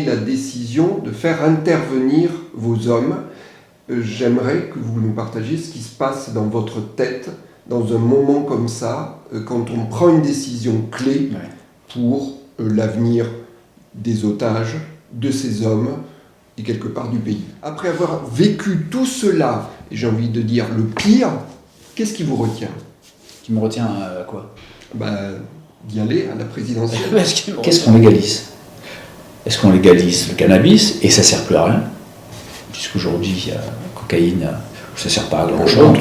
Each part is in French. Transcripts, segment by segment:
la décision de faire intervenir vos hommes. J'aimerais que vous nous partagiez ce qui se passe dans votre tête dans un moment comme ça, quand on prend une décision clé pour l'avenir des otages, de ces hommes et quelque part du pays. Après avoir vécu tout cela, et j'ai envie de dire le pire, qu'est-ce qui vous retient ? Qui me retient à quoi ? D'y aller à la présidentielle. Qu'est-ce qu'on légalise ? Est-ce qu'on légalise le cannabis et ça ne sert plus à rien ? Puisqu'aujourd'hui, il y a cocaïne, ça ne sert pas à grand-chose.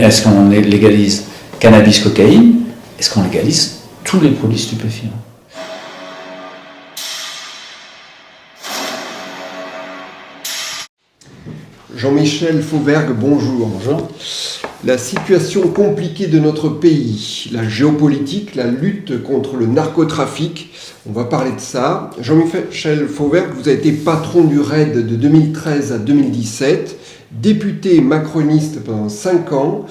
Est-ce qu'on légalise cannabis, cocaïne ? Est-ce qu'on légalise tous les produits stupéfiants ? Jean-Michel Fauvergue, bonjour. Bonjour. La situation compliquée de notre pays, la géopolitique, la lutte contre le narcotrafic, on va parler de ça. Jean-Michel Fauvergue, vous avez été patron du RAID de 2013 à 2017, député macroniste pendant 5 ans.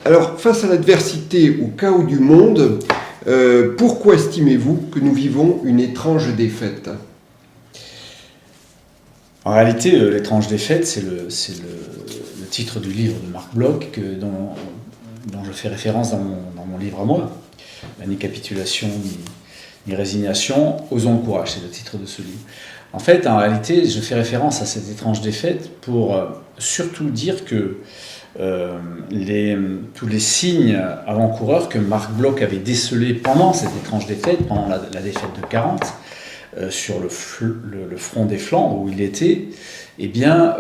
Alors, face à l'adversité, au chaos du monde, pourquoi estimez-vous que nous vivons une étrange défaite ? En réalité, l'étrange défaite, c'est le titre du livre de Marc Bloch dont je fais référence dans mon livre à moi. Ni capitulation, ni résignation, osons le courage, c'est le titre de ce livre. En fait, en réalité, je fais référence à cette étrange défaite pour surtout dire que tous les signes avant-coureurs que Marc Bloch avait décelés pendant cette étrange défaite, pendant la défaite de 40, sur le front des Flandres où il était, eh bien,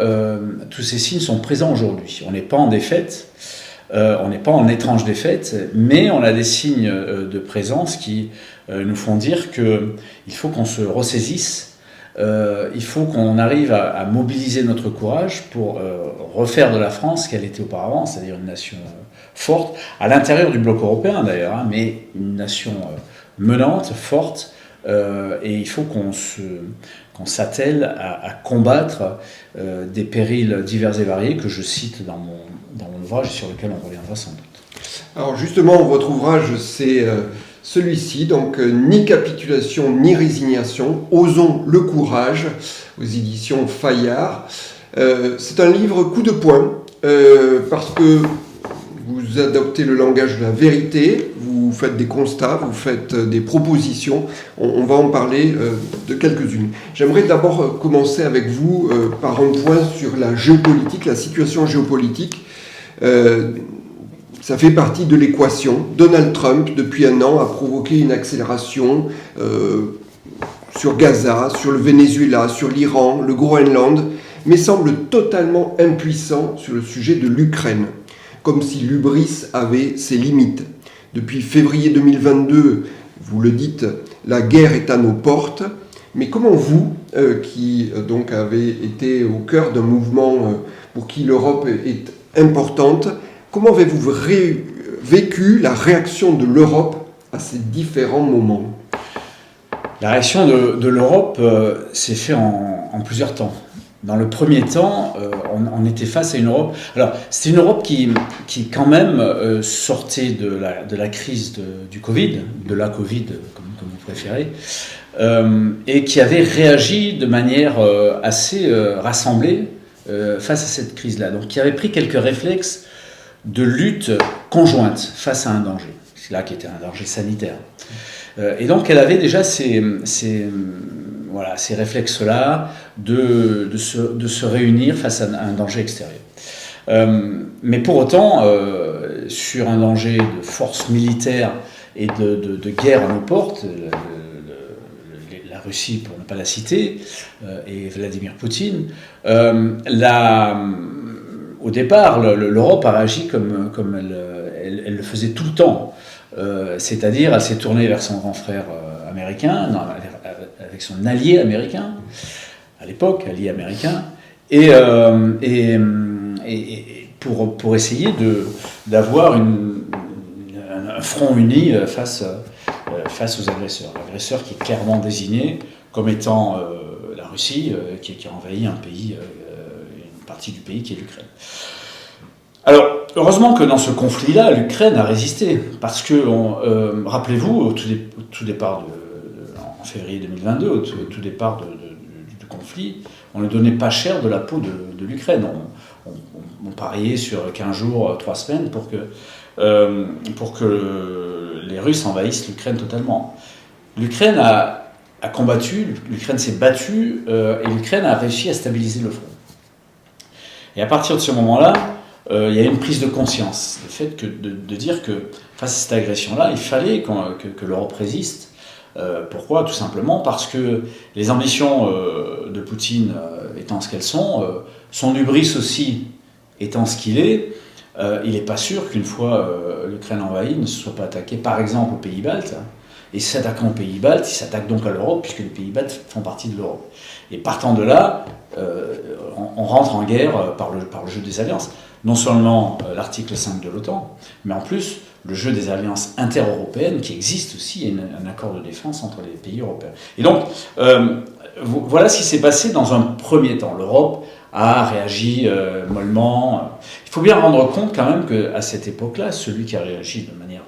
tous ces signes sont présents aujourd'hui. On n'est pas en défaite, on n'est pas en étrange défaite, mais on a des signes de présence qui nous font dire qu'il faut qu'on se ressaisisse, il faut qu'on arrive à mobiliser notre courage pour refaire de la France ce qu'elle était auparavant, c'est-à-dire une nation forte, à l'intérieur du bloc européen d'ailleurs, mais une nation menante, forte, et il faut qu'on s'attelle à combattre des périls divers et variés que je cite dans mon ouvrage sur lequel on reviendra sans doute. Alors justement, votre ouvrage, c'est celui-ci, donc ni capitulation ni résignation, osons le courage, aux éditions Fayard. C'est un livre coup de poing, parce que vous adoptez le langage de la vérité, vous faites des constats, vous faites des propositions. On va en parler de quelques-unes. J'aimerais d'abord commencer avec vous par un point sur la géopolitique, la situation géopolitique. Ça fait partie de l'équation. Donald Trump, depuis 1 an, a provoqué une accélération sur Gaza, sur le Venezuela, sur l'Iran, le Groenland, mais semble totalement impuissant sur le sujet de l'Ukraine, comme si l'hubris avait ses limites. Depuis février 2022, vous le dites, la guerre est à nos portes. Mais comment vous, qui donc avez été au cœur d'un mouvement pour qui l'Europe est importante, comment avez-vous vécu la réaction de l'Europe à ces différents moments ? La réaction de l'Europe s'est faite en plusieurs temps. Dans le premier temps, on était face à une Europe... Alors, c'était une Europe qui quand même sortait de la crise du Covid, de la Covid, comme vous préférez, et qui avait réagi de manière assez rassemblée face à cette crise-là. Donc, qui avait pris quelques réflexes de lutte conjointe face à un danger. C'est là qui était un danger sanitaire. Et donc, elle avait déjà ces réflexes-là de se réunir face à un danger extérieur. Mais pour autant, sur un danger de force militaire et de guerre à nos portes, la Russie, pour ne pas la citer, et Vladimir Poutine, au départ, l'Europe a réagi comme elle le faisait tout le temps. C'est-à-dire, elle s'est tournée vers son grand frère américain, avec son allié américain, à l'époque, allié américain, et pour essayer d'avoir un front uni face aux agresseurs. L'agresseur qui est clairement désigné comme étant la Russie, qui a envahi un pays, une partie du pays qui est l'Ukraine. Alors, heureusement que dans ce conflit-là, l'Ukraine a résisté, parce que, rappelez-vous, au tout départ, en février 2022, au tout départ du conflit, on ne donnait pas cher de la peau de l'Ukraine. On pariait sur 15 jours, 3 semaines pour que les Russes envahissent l'Ukraine totalement. L'Ukraine a combattu, l'Ukraine s'est battue, et l'Ukraine a réussi à stabiliser le front. Et à partir de ce moment-là, il y a une prise de conscience, le fait de dire que face à cette agression-là, il fallait que l'Europe résiste. Pourquoi ? Tout simplement parce que les ambitions de Poutine étant ce qu'elles sont, son hubris aussi étant ce qu'il est, il n'est pas sûr qu'une fois l'Ukraine envahie, ne se soit pas attaqué par exemple aux pays baltes. Et s'attaquant aux pays baltes, il s'attaque donc à l'Europe, puisque les pays baltes font partie de l'Europe. Et partant de là, on rentre en guerre par le jeu des alliances. Non seulement l'article 5 de l'OTAN, mais en plus le jeu des alliances inter-européennes qui existe aussi, il y a un accord de défense entre les pays européens. Et donc, voilà ce qui s'est passé dans un premier temps. L'Europe a réagi mollement. Il faut bien rendre compte quand même qu'à cette époque-là, celui qui a réagi de manière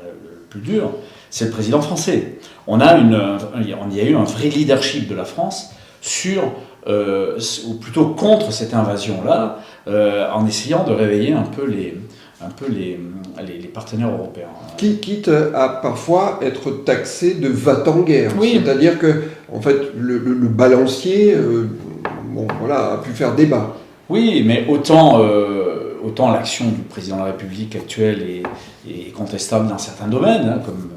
plus dure, c'est le président français. Il y a eu un vrai leadership de la France ou plutôt contre cette invasion-là, en essayant de réveiller un peu les partenaires européens. Quitte à parfois être taxé de va-t-en-guerre. Oui. C'est-à-dire que, en fait, le balancier a pu faire débat. Oui, mais autant l'action du président de la République actuelle est contestable dans certains domaines, comme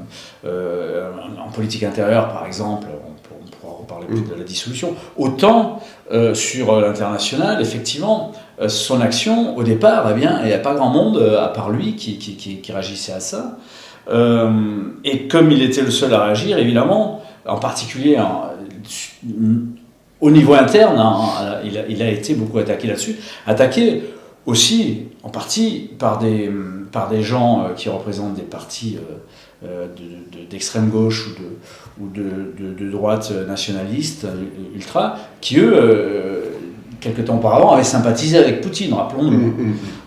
en politique intérieure, par exemple, on pourra reparler plus de la dissolution, autant sur l'international, effectivement, son action, au départ, il n'y a pas grand monde, à part lui, qui réagissait à ça. Et comme il était le seul à réagir, évidemment, en particulier au niveau interne, il a été beaucoup attaqué là-dessus. Attaqué aussi, en partie, par des gens qui représentent des partis d'extrême gauche ou de droite nationaliste, ultra, qui eux, quelque temps auparavant, avaient sympathisé avec Poutine, rappelons-nous.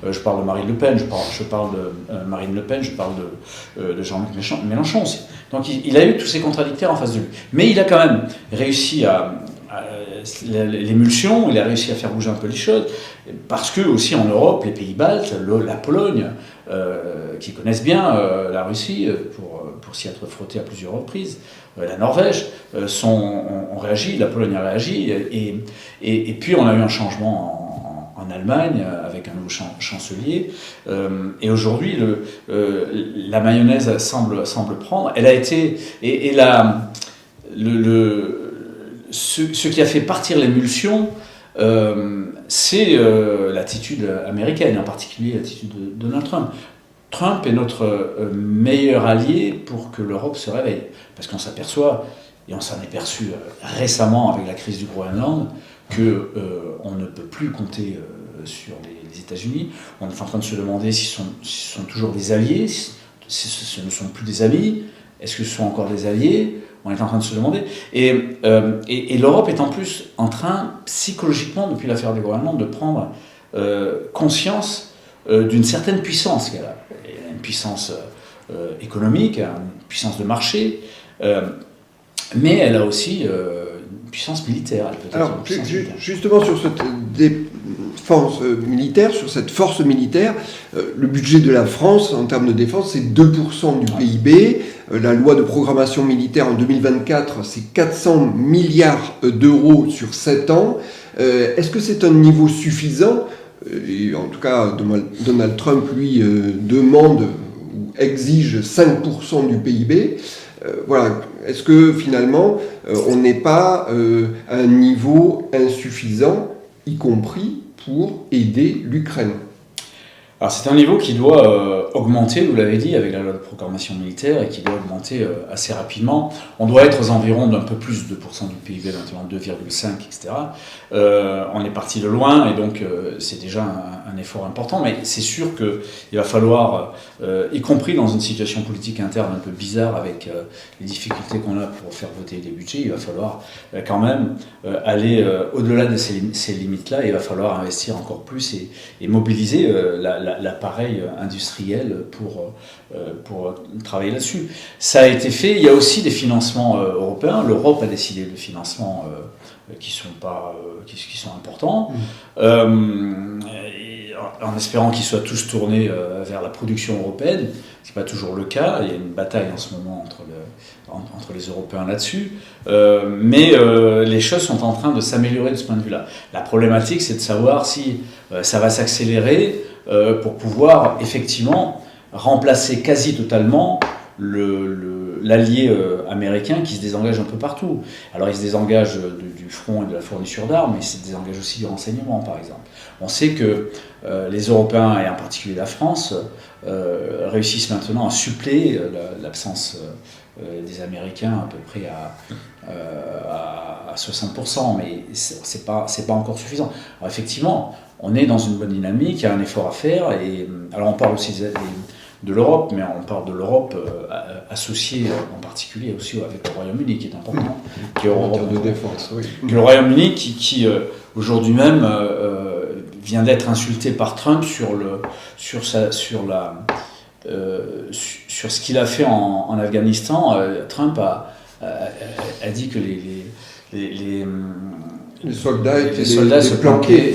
Je parle de Marine Le Pen, je parle de Marine Le Pen, je parle de Jean-Luc Mélenchon aussi. Donc il a eu tous ces contradicteurs en face de lui. Mais il a quand même réussi à l'émulsion, il a réussi à faire bouger un peu les choses, parce que aussi en Europe, les pays baltes, la Pologne, qui connaissent bien la Russie, pour s'y être frottés à plusieurs reprises, la Norvège, ont réagi, la Pologne a réagi, et puis on a eu un changement en Allemagne, avec un nouveau chancelier, et aujourd'hui, la mayonnaise semble prendre, elle a été, ce qui a fait partir l'émulsion, c'est l'attitude américaine, en particulier l'attitude de Donald Trump. Trump est notre meilleur allié pour que l'Europe se réveille. Parce qu'on s'aperçoit, et on s'en est perçu récemment avec la crise du Groenland, qu'on ne peut plus compter sur les États-Unis. On est en train de se demander s'ils sont toujours des alliés, si ce ne sont plus des amis, est-ce que ce sont encore des alliés ? On est en train de se demander. Et l'Europe est en plus en train, psychologiquement, depuis l'affaire du Groenland, de prendre conscience d'une certaine puissance qu'elle a. Elle a une puissance économique, une puissance de marché, mais elle a aussi une puissance militaire. Alors, justement, sur cette défense militaire, sur cette force militaire, le budget de la France, en termes de défense, c'est 2% du PIB. La loi de programmation militaire en 2024, c'est 400 milliards d'euros sur 7 ans. Est-ce que c'est un niveau suffisant ? Et en tout cas, Donald Trump, lui, demande ou exige 5% du PIB. Voilà. Est-ce que finalement, on n'est pas à un niveau insuffisant, y compris pour aider l'Ukraine ? Alors c'est un niveau qui doit augmenter, vous l'avez dit, avec la loi de programmation militaire, et qui doit augmenter assez rapidement. On doit être aux environs d'un peu plus de 2% du PIB, maintenant 2,5, etc. On est parti de loin, et donc c'est déjà un effort important, mais c'est sûr qu'il va falloir, y compris dans une situation politique interne un peu bizarre, avec les difficultés qu'on a pour faire voter des budgets, il va falloir quand même aller au-delà de ces limites-là, et il va falloir investir encore plus et mobiliser la l'appareil industriel pour travailler là-dessus. Ça a été fait. Il y a aussi des financements européens. L'Europe a décidé de financements qui sont importants, en espérant qu'ils soient tous tournés vers la production européenne. Ce n'est pas toujours le cas. Il y a une bataille en ce moment entre les Européens là-dessus. Mais les choses sont en train de s'améliorer de ce point de vue-là. La problématique, c'est de savoir si ça va s'accélérer pour pouvoir effectivement remplacer quasi totalement l'allié américain qui se désengage un peu partout. Alors il se désengage du front et de la fourniture d'armes, mais il se désengage aussi du renseignement, par exemple. On sait que les Européens, et en particulier la France, réussissent maintenant à suppléer l'absence des Américains à peu près à 60%, mais c'est pas encore suffisant. Alors effectivement, on est dans une bonne dynamique, il y a un effort à faire, et alors on parle aussi de l'Europe, mais on parle de l'Europe associée en particulier aussi avec le Royaume-Uni, qui est important. Qui est en termes de défense, oui. Le Royaume-Uni qui aujourd'hui même vient d'être insulté par Trump sur ce qu'il a fait en Afghanistan. Trump a dit que les soldats se planquaient,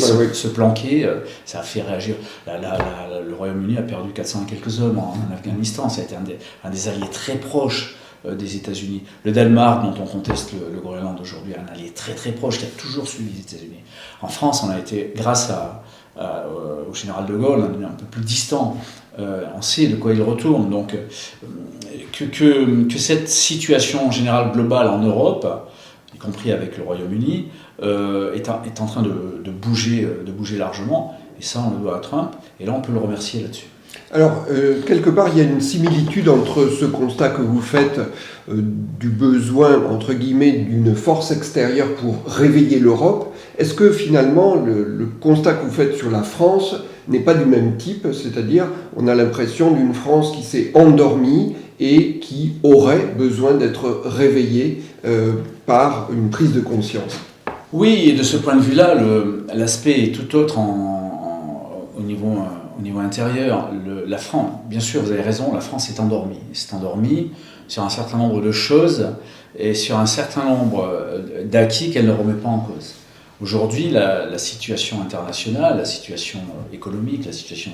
ça a fait réagir. Le Royaume-Uni a perdu 400 et quelques hommes en Afghanistan. Ça a été un des alliés très proches des États-Unis. Le Danemark, dont on conteste le Groenland aujourd'hui, est un allié très très proche qui a toujours suivi les États-Unis. En France, on a été, grâce au général de Gaulle, un peu plus distant. On sait de quoi il retourne. Donc, que cette situation générale globale en Europe, y compris avec le Royaume-Uni, est en train de bouger largement. Et ça, on le doit à Trump. Et là, on peut le remercier là-dessus. Alors, quelque part, il y a une similitude entre ce constat que vous faites du besoin, entre guillemets, d'une force extérieure pour réveiller l'Europe. Est-ce que finalement, le constat que vous faites sur la France n'est pas du même type? C'est-à-dire, on a l'impression d'une France qui s'est endormie et qui aurait besoin d'être réveillée par une prise de conscience. Oui, et de ce point de vue-là, l'aspect est tout autre au niveau intérieur. La France, bien sûr, vous avez raison, la France est endormie. Elle s'est endormie sur un certain nombre de choses et sur un certain nombre d'acquis qu'elle ne remet pas en cause. Aujourd'hui, la situation internationale, la situation économique, la situation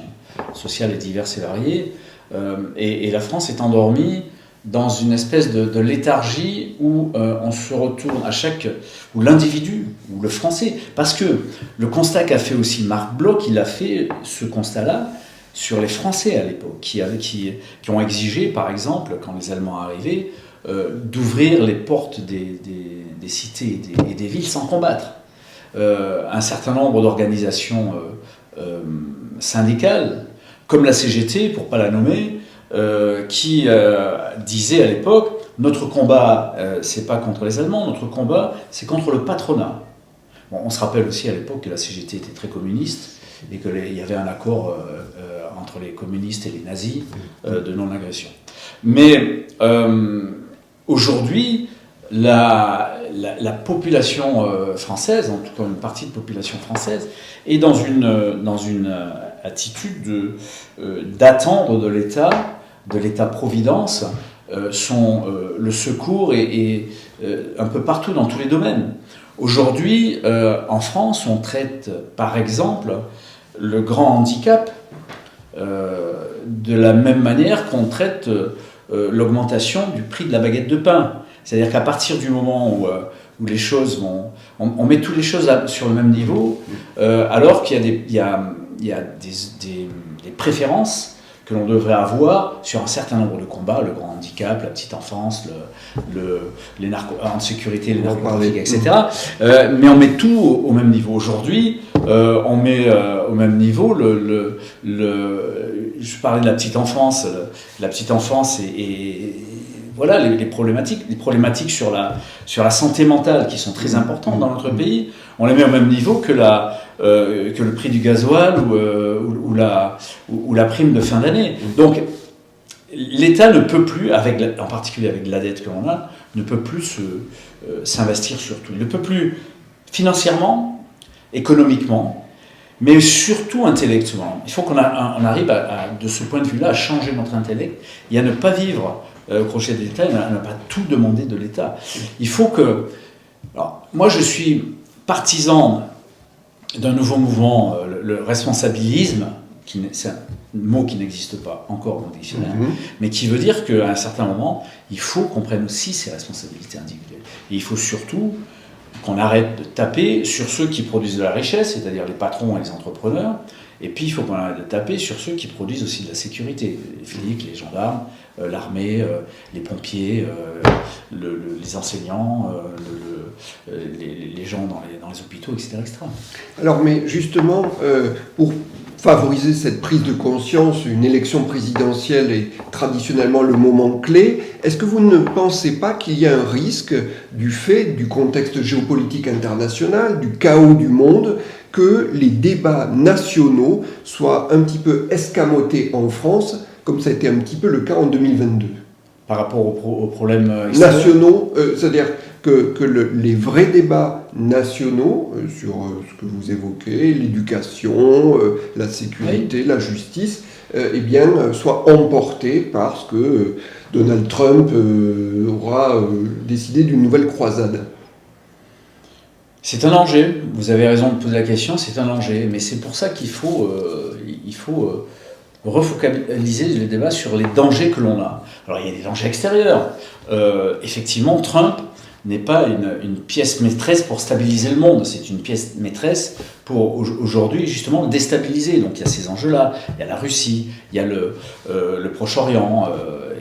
sociale est diverse et variée. Et la France est endormie dans une espèce de léthargie où on se retourne où l'individu, ou le Français, parce que le constat qu'a fait aussi Marc Bloch, il a fait ce constat-là sur les Français à l'époque, qui ont exigé, par exemple, quand les Allemands arrivaient, d'ouvrir les portes des cités et des villes sans combattre. Un certain nombre d'organisations syndicales, comme la CGT, pour ne pas la nommer, qui disait à l'époque, notre combat, c'est pas contre les Allemands, notre combat, c'est contre le patronat. Bon, on se rappelle aussi à l'époque que la CGT était très communiste et qu'il y avait un accord entre les communistes et les nazis de non-agression. Mais aujourd'hui, la population française, en tout cas une partie de population française, est dans une attitude d'attendre de l'État-providence le secours et un peu partout dans tous les domaines. Aujourd'hui, en France, on traite par exemple le grand handicap de la même manière qu'on traite l'augmentation du prix de la baguette de pain. C'est-à-dire qu'à partir du moment où les choses vont... On met toutes les choses sur le même niveau, alors qu'il y a des préférences que l'on devrait avoir sur un certain nombre de combats, le grand handicap, la petite enfance, les sécurité, les narcotrafics, etc. Mais on met tout au même niveau. Aujourd'hui, on met au même niveau je parlais de la petite enfance. La petite enfance et voilà les problématiques sur la santé mentale qui sont très importantes dans notre pays. On les met au même niveau que le prix du gasoil ou la prime de fin d'année. Donc l'État ne peut plus, en particulier avec la dette que l'on a, ne peut plus s'investir sur tout. Il ne peut plus financièrement, économiquement, mais surtout intellectuellement. Il faut qu'on arrive, de ce point de vue-là, à changer notre intellect et à ne pas vivre au crochet de l'État, et à ne pas tout demander de l'État. Il faut que... Alors, moi, je suis partisan d'un nouveau mouvement, le responsabilisme, c'est un mot qui n'existe pas encore dans le dictionnaire, mais qui veut dire qu'à un certain moment, il faut qu'on prenne aussi ses responsabilités individuelles. Et il faut surtout qu'on arrête de taper sur ceux qui produisent de la richesse, c'est-à-dire les patrons et les entrepreneurs, et puis il faut qu'on arrête de taper sur ceux qui produisent aussi de la sécurité, les flics, les gendarmes, l'armée, les pompiers, les enseignants, les gens dans les hôpitaux, etc., etc. Alors, mais justement, pour favoriser cette prise de conscience, une élection présidentielle est traditionnellement le moment clé. Est-ce que vous ne pensez pas qu'il y a un risque, du fait du contexte géopolitique international, du chaos du monde, que les débats nationaux soient un petit peu escamotés en France, comme ça a été un petit peu le cas en 2022 ? Par rapport aux problèmes nationaux, c'est-à-dire que les vrais débats nationaux sur ce que vous évoquez, l'éducation, la sécurité, la justice, eh bien, soient emportés parce que Donald Trump aura décidé d'une nouvelle croisade. C'est un danger, vous avez raison de poser la question, c'est un danger, mais c'est pour ça qu'il faut refocaliser les débats sur les dangers que l'on a. Alors il y a des dangers extérieurs. Effectivement, Trump n'est pas une pièce maîtresse pour stabiliser le monde, c'est une pièce maîtresse pour aujourd'hui justement le déstabiliser. Donc il y a ces enjeux-là, il y a la Russie, il y a le Proche-Orient,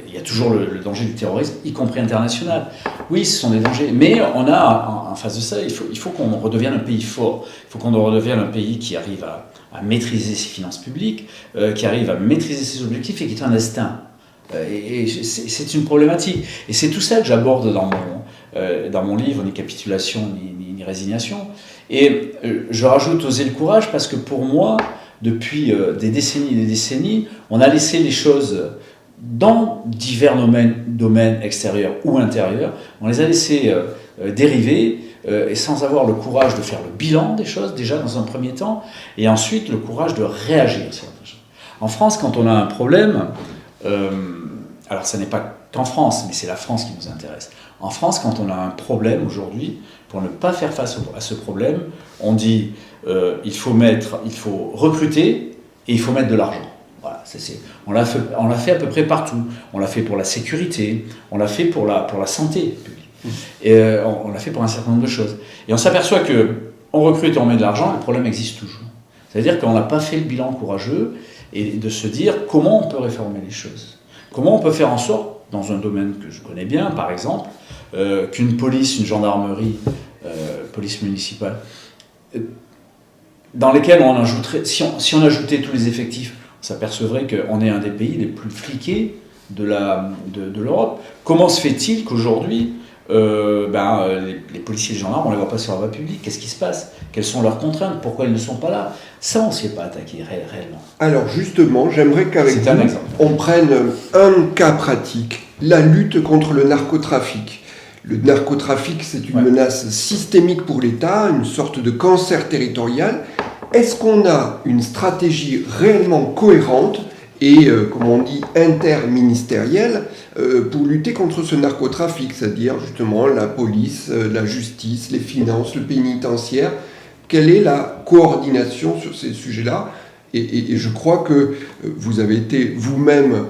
il y a toujours le danger du terrorisme, y compris international. Oui, ce sont des dangers, mais on a en face de ça, il faut qu'on redevienne un pays fort, il faut qu'on redevienne un pays qui arrive à maîtriser ses finances publiques, qui arrive à maîtriser ses objectifs et qui est un destin. Et c'est une problématique. Et c'est tout ça que j'aborde dans mon livre, ni capitulation, ni résignation. Et je rajoute oser le courage parce que pour moi, depuis des décennies et des décennies, on a laissé les choses dans divers domaines extérieurs ou intérieurs, on les a laissés dériver et sans avoir le courage de faire le bilan des choses, déjà dans un premier temps, et ensuite le courage de réagir sur les choses. En France, quand on a un problème, alors ce n'est pas qu'en France, mais c'est la France qui nous intéresse. En France, quand on a un problème aujourd'hui, pour ne pas faire face à ce problème, on dit il faut recruter et il faut mettre de l'argent. Voilà, on l'a fait à peu près partout. On l'a fait pour la sécurité, on l'a fait pour la santé publique. Et on l'a fait pour un certain nombre de choses. Et on s'aperçoit qu'on recrute et on met de l'argent, le problème existe toujours. C'est-à-dire qu'on n'a pas fait le bilan courageux et de se dire comment on peut réformer les choses. Comment on peut faire en sorte, dans un domaine que je connais bien, par exemple, qu'une police, une gendarmerie, police municipale, dans lesquelles on ajouterait, si on ajoutait tous les effectifs, on s'apercevrait qu'on est un des pays les plus fliqués de l'Europe. Comment se fait-il qu'aujourd'hui, les policiers et les gendarmes, on ne les voit pas sur la voie publique? Qu'est-ce qui se passe? Quelles sont leurs contraintes? Pourquoi ils ne sont pas là? Ça, on ne s'y est pas attaqué réellement. Alors justement, j'aimerais qu'avec vous, on prenne un cas pratique, la lutte contre le narcotrafic. Le narcotrafic, c'est une menace systémique pour l'État, une sorte de cancer territorial. Est-ce qu'on a une stratégie réellement cohérente et, comme on dit, interministérielle pour lutter contre ce narcotrafic, c'est-à-dire justement la police, la justice, les finances, le pénitentiaire? Quelle est la coordination sur ces sujets-là? Et je crois que vous avez été vous-même,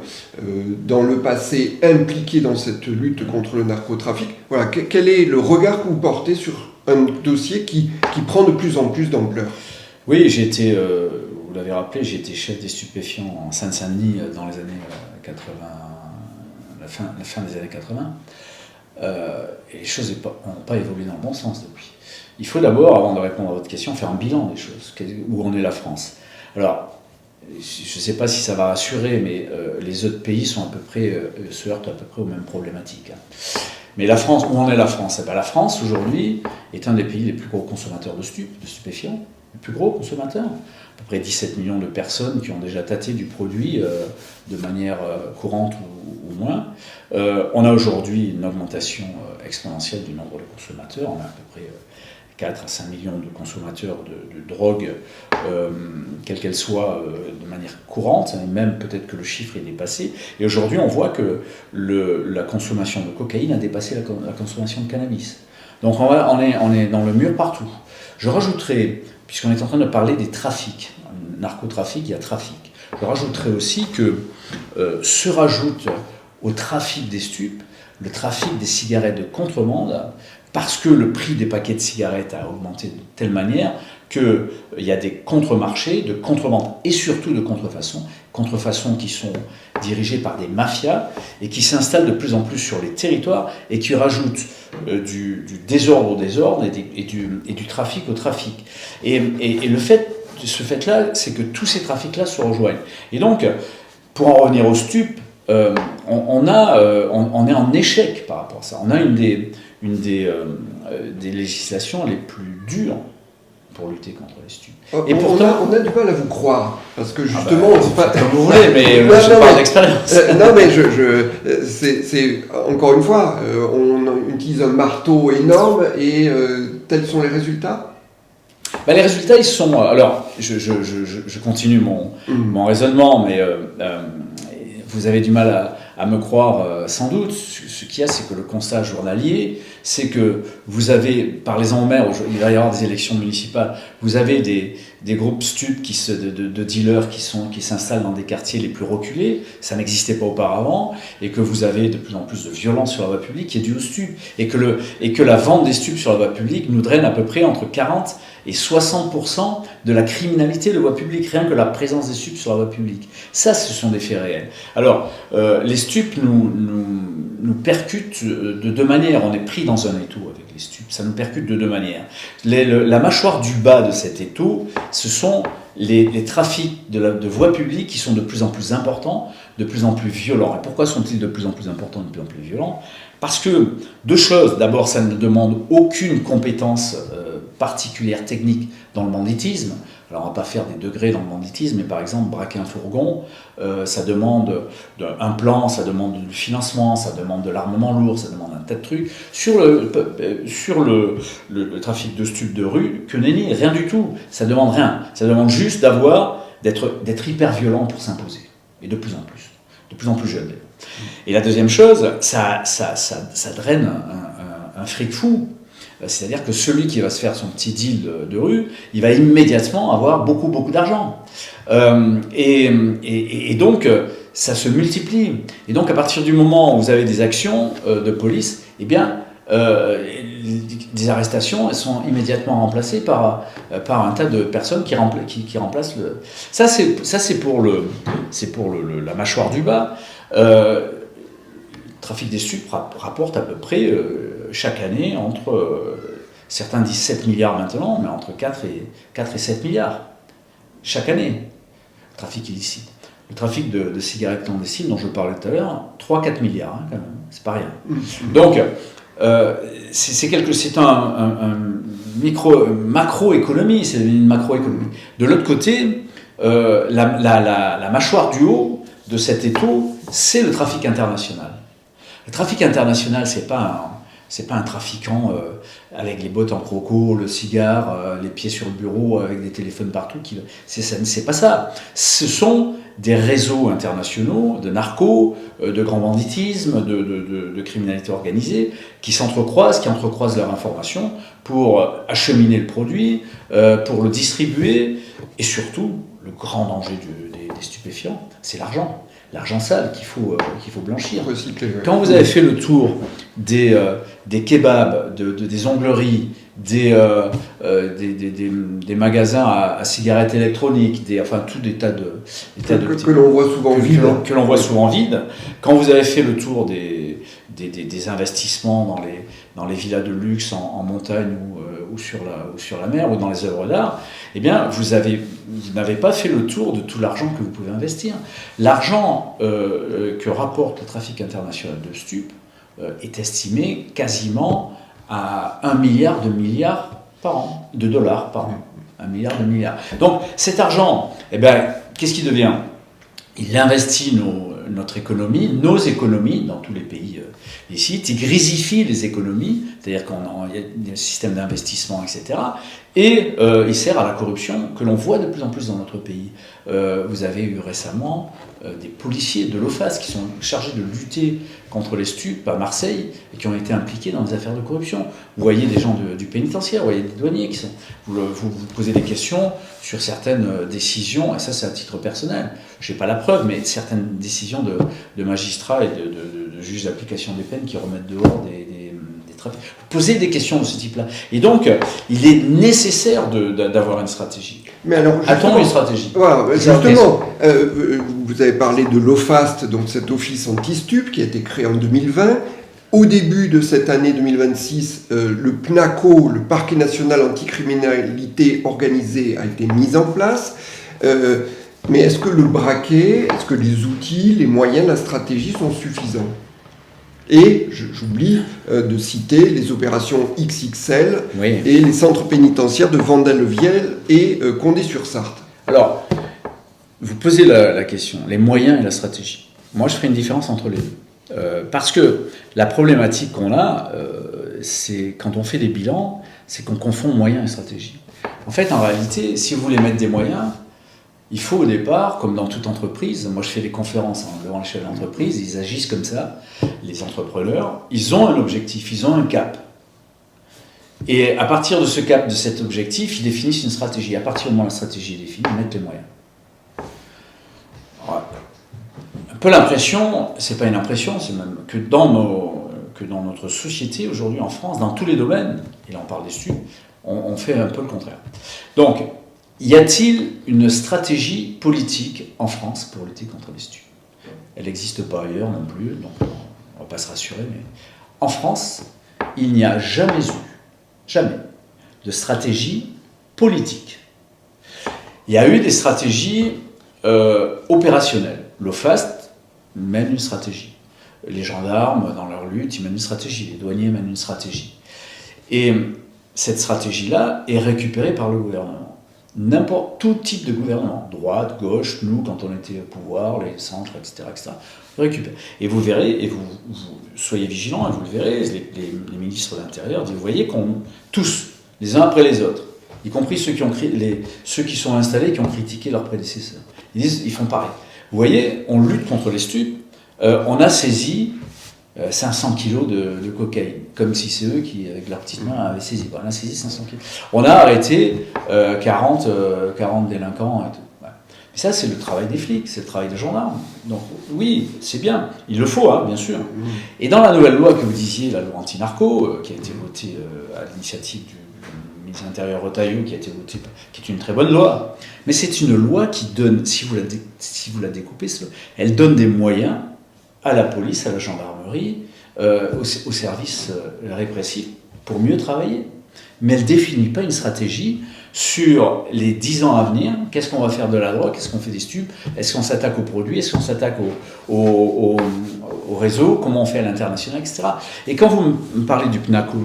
dans le passé, impliqué dans cette lutte contre le narcotrafic. Voilà, quel est le regard que vous portez sur un dossier qui prend de plus en plus d'ampleur? Oui, vous l'avez rappelé, j'ai été chef des stupéfiants en Seine-Saint-Denis dans les années 80, la fin des années 80. Et les choses n'ont pas évolué dans le bon sens depuis. Il faut d'abord, avant de répondre à votre question, faire un bilan des choses. Où en est la France? Alors, je ne sais pas si ça va rassurer, mais les autres pays se heurtent à peu près aux mêmes problématiques. Mais la France, où en est la France? La France, aujourd'hui, est un des pays les plus gros consommateurs de stupéfiants. Le plus gros consommateur. À peu près 17 millions de personnes qui ont déjà tâté du produit de manière courante ou moins. On a aujourd'hui une augmentation exponentielle du nombre de consommateurs. On a à peu près 4 à 5 millions de consommateurs de drogue, quelle qu'elle soit, de manière courante, et même peut-être que le chiffre est dépassé. Et aujourd'hui, on voit que la consommation de cocaïne a dépassé la consommation de cannabis. Donc on est dans le mur partout. Je rajouterai, puisqu'on est en train de parler des trafics, narcotrafic, il y a trafic. Je rajouterai aussi que se rajoute au trafic des stupes le trafic des cigarettes de contrebande, parce que le prix des paquets de cigarettes a augmenté de telle manière qu'il y a des contre-marchés de contrebande et surtout de contrefaçons qui sont dirigées par des mafias et qui s'installent de plus en plus sur les territoires et qui rajoutent du désordre au désordre et du trafic au trafic. Et ce fait-là, c'est que tous ces trafics-là se rejoignent. Et donc, pour en revenir aux stupes, on est en échec par rapport à ça. On a une des législations les plus dures pour lutter contre les stupes. Et pourtant, on a du mal à vous croire, parce que justement, c'est pas comme vous voulez, mais je parle d'expérience. Non, mais c'est encore une fois, on utilise un marteau énorme et tels sont les résultats. Les résultats, ils sont. Alors, je continue mon raisonnement, mais vous avez du mal à me croire sans doute. Ce qu'il y a, c'est que le constat journalier, c'est que vous avez, parlez-en au maire, il va y avoir des élections municipales, vous avez des groupes stupes de dealers qui s'installent dans des quartiers les plus reculés, ça n'existait pas auparavant, et que vous avez de plus en plus de violence sur la voie publique qui est due aux stupes, et que la vente des stupes sur la voie publique nous draine à peu près entre 40 et 60% de la criminalité de voie publique, rien que la présence des stupes sur la voie publique. Ça, ce sont des faits réels. Alors, les stupes nous percutent de deux manières. On est pris dans un étau avec les stupes. Ça nous percute de deux manières. La mâchoire du bas de cet étau, ce sont les trafics de voie publique qui sont de plus en plus importants, de plus en plus violents. Et pourquoi sont-ils de plus en plus importants, de plus en plus violents ? Parce que, deux choses. D'abord, ça ne demande aucune compétence particulière technique dans le banditisme. Alors on ne va pas faire des degrés dans le banditisme, mais par exemple braquer un fourgon, ça demande un plan, ça demande du financement, ça demande de l'armement lourd, ça demande un tas de trucs. Sur le trafic de stupes de rue, que nenni, rien du tout. Ça demande rien. Ça demande juste d'être hyper violent pour s'imposer. Et de plus en plus jeune. Et la deuxième chose, ça draine un fric fou. C'est-à-dire que celui qui va se faire son petit deal de rue, il va immédiatement avoir beaucoup d'argent. Et donc, ça se multiplie. Et donc, à partir du moment où vous avez des actions de police, eh bien, des arrestations elles sont immédiatement remplacées par un tas de personnes qui remplacent le... Ça, c'est pour la mâchoire du bas. Le trafic des stupes rapporte à peu près chaque année entre, certains disent 7 milliards maintenant, mais entre 4 et 7 milliards chaque année, trafic illicite. Le trafic de cigarettes clandestines dont je parlais tout à l'heure, 3-4 milliards, quand même, c'est pas rien. Donc, c'est un macroéconomie, c'est une macroéconomie. De l'autre côté, la mâchoire du haut de cet étau, c'est le trafic international. Le trafic international, c'est pas un trafiquant avec les bottes en croco, le cigare, les pieds sur le bureau, avec des téléphones partout. C'est pas ça. Ce sont des réseaux internationaux de narcos, de grand banditisme, de criminalité organisée, qui entrecroisent leurs informations pour acheminer le produit, pour le distribuer, et surtout, le grand danger des stupéfiants, c'est l'argent. L'argent sale qu'il faut blanchir. Recycler, ouais. Quand vous avez fait le tour des kebabs, des ongleries, des magasins à cigarettes électroniques, tout des tas de que l'on voit souvent vide. Que l'on voit souvent vide. Quand vous avez fait le tour des investissements dans les villas de luxe en montagne ou sur la mer ou dans les œuvres d'art, eh bien, vous n'avez pas fait le tour de tout l'argent que vous pouvez investir. L'argent que rapporte le trafic international de stupes est estimé quasiment à 1 milliard de dollars par an. 1 milliard de milliards. Donc cet argent, eh bien, qu'est-ce qu'il devient ? Il investit notre économie, nos économies, dans tous les pays licite, il grisifie les économies, c'est-à-dire qu'il y a des systèmes d'investissement, etc. Et il sert à la corruption que l'on voit de plus en plus dans notre pays. Vous avez eu récemment des policiers de l'OFAS qui sont chargés de lutter contre les stupes à Marseille et qui ont été impliqués dans des affaires de corruption. Vous voyez des gens du pénitentiaire, vous voyez des douaniers qui sont... Vous posez des questions sur certaines décisions, et ça c'est à titre personnel. Je n'ai pas la preuve, mais certaines décisions de magistrats et de juges d'application des peines qui remettent dehors des trafics. Vous posez des questions de ce type-là. Et donc, il est nécessaire d'avoir une stratégie. Mais alors, a-t-on une stratégie? Voilà, justement, vous avez parlé de l'OFAST, donc cet office anti-stup qui a été créé en 2020. Au début de cette année 2026, le PNACO, le Parquet national anticriminalité organisée, a été mis en place. Mais est-ce que le braquet, est-ce que les outils, les moyens, la stratégie sont suffisants? Et j'oublie de citer les opérations XXL et les centres pénitentiaires de Vendel-le-Viel et Condé-sur-Sarthe. Alors, vous posez la question, les moyens et la stratégie. Moi, je ferai une différence entre les deux. Parce que la problématique qu'on a, c'est quand on fait des bilans, c'est qu'on confond moyens et stratégie. En fait, en réalité, si vous voulez mettre des moyens, il faut au départ, comme dans toute entreprise, moi je fais des conférences devant les chefs d'entreprise, ils agissent comme ça, les entrepreneurs, ils ont un objectif, ils ont un cap. Et à partir de ce cap, de cet objectif, ils définissent une stratégie. À partir du moment où la stratégie est définie, ils mettent les moyens. Alors, un peu l'impression, c'est pas une impression, c'est même que dans notre société aujourd'hui en France, dans tous les domaines, et là on parle des stupes, on fait un peu le contraire. Donc, y a-t-il une stratégie politique en France pour lutter contre les stupes? Elle n'existe pas ailleurs non plus, donc on ne va pas se rassurer, mais en France, il n'y a jamais de stratégie politique. Il y a eu des stratégies opérationnelles. L'OFAST mène une stratégie. Les gendarmes, dans leur lutte, ils mènent une stratégie. Les douaniers mènent une stratégie. Et cette stratégie-là est récupérée par le gouvernement. Tout type de gouvernement, droite, gauche, nous, quand on était au pouvoir, les centres, etc., récupère. Et vous verrez, et vous soyez vigilants, et vous le verrez, les ministres de l'Intérieur, vous voyez qu'on, tous, les uns après les autres, y compris ceux qui sont installés, qui ont critiqué leurs prédécesseurs, ils font pareil. Vous voyez, on lutte contre les stupes, on a saisi 500 kilos de cocaïne, comme si c'est eux qui, avec leurs petites mains, avaient saisi. On a saisi 500 kilos. On a arrêté 40 délinquants. Et tout. Voilà. Mais ça, c'est le travail des flics, c'est le travail des gendarmes. Donc oui, c'est bien, il le faut, bien sûr. Et dans la nouvelle loi que vous disiez, la loi anti-narco, qui a été votée à l'initiative du ministre de l'Intérieur Retailleau, qui a été votée, qui est une très bonne loi, mais c'est une loi qui donne, si vous la découpez, elle donne des moyens à la police, à la gendarmerie, au service répressif, pour mieux travailler. Mais elle ne définit pas une stratégie sur les 10 ans à venir. Qu'est-ce qu'on va faire de la drogue? Qu'est-ce qu'on fait des stupes? Est-ce qu'on s'attaque aux produits? Est-ce qu'on s'attaque au réseau? Comment on fait à l'international, etc. Et quand vous me parlez du PNACO,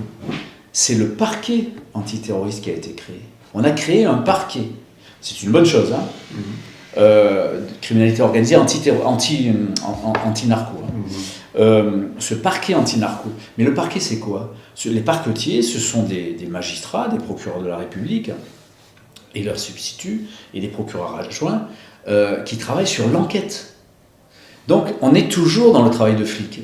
c'est le parquet antiterroriste qui a été créé. On a créé un parquet. C'est une bonne chose, criminalité organisée anti-narco. Ce parquet anti-narco. Mais le parquet, c'est quoi? Les parquetiers, ce sont des magistrats, des procureurs de la République et leurs substituts, et des procureurs adjoints qui travaillent sur l'enquête. Donc, on est toujours dans le travail de flic.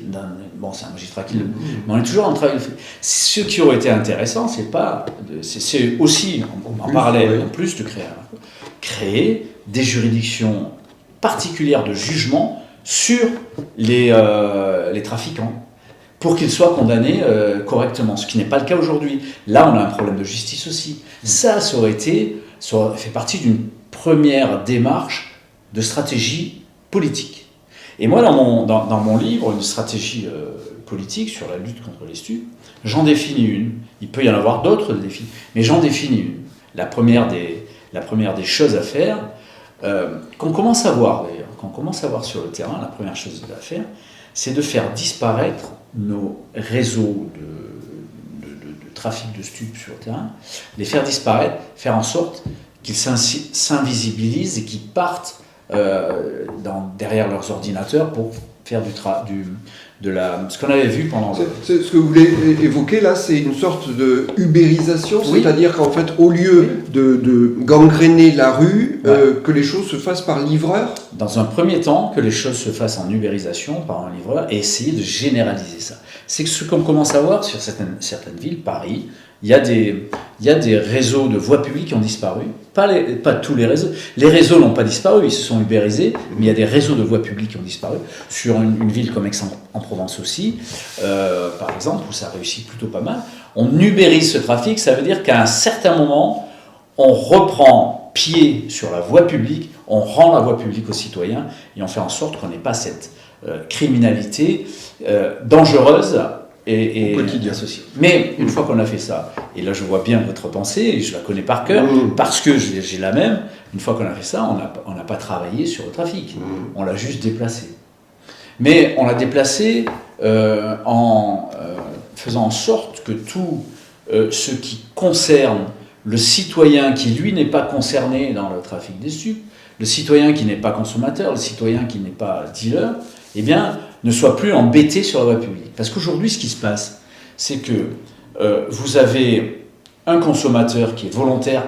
Bon, c'est un magistrat qui le... Mais on est toujours dans le travail de flic. Ce qui aurait été intéressant, c'est aussi, en parallèle, en plus de créer des juridictions particulières de jugement sur les trafiquants, pour qu'ils soient condamnés correctement, ce qui n'est pas le cas aujourd'hui. Là, on a un problème de justice aussi. Ça aurait fait partie d'une première démarche de stratégie politique. Et moi, dans mon livre, une stratégie politique sur la lutte contre les stupes, j'en définis une. Il peut y en avoir d'autres défis, mais j'en définis une. La première des choses à faire, qu'on commence à voir d'ailleurs, sur le terrain, la première chose à faire, c'est de faire disparaître nos réseaux de trafic de stupes sur le terrain, les faire disparaître, faire en sorte qu'ils s'invisibilisent et qu'ils partent derrière leurs ordinateurs pour faire ce qu'on avait vu pendant... Ce que vous voulez évoquer là, c'est une sorte de ubérisation, oui. C'est-à-dire qu'en fait, au lieu de gangréner la rue, que les choses se fassent par livreur. Dans un premier temps, que les choses se fassent en ubérisation par un livreur et essayer de généraliser ça. C'est ce qu'on commence à voir sur certaines villes, Paris. Il y a des réseaux de voies publiques qui ont disparu. Pas tous les réseaux. Les réseaux n'ont pas disparu, ils se sont ubérisés, mais il y a des réseaux de voies publiques qui ont disparu. Sur une ville comme Aix-en-Provence aussi, par exemple, où ça réussit plutôt pas mal. On ubérise ce trafic, ça veut dire qu'à un certain moment, on reprend pied sur la voie publique, on rend la voie publique aux citoyens et on fait en sorte qu'on n'ait pas cette criminalité dangereuse et associée. Mais une fois qu'on a fait ça, et là je vois bien votre pensée, et je la connais par cœur, parce que j'ai la même, une fois qu'on a fait ça, on n'a pas travaillé sur le trafic, on l'a juste déplacé. Mais on l'a déplacé en faisant en sorte que tout ce qui concerne le citoyen qui, lui, n'est pas concerné dans le trafic des stupes, le citoyen qui n'est pas consommateur, le citoyen qui n'est pas dealer, eh bien, ne soit plus embêté sur la voie publique. Parce qu'aujourd'hui, ce qui se passe, c'est que vous avez un consommateur qui est volontaire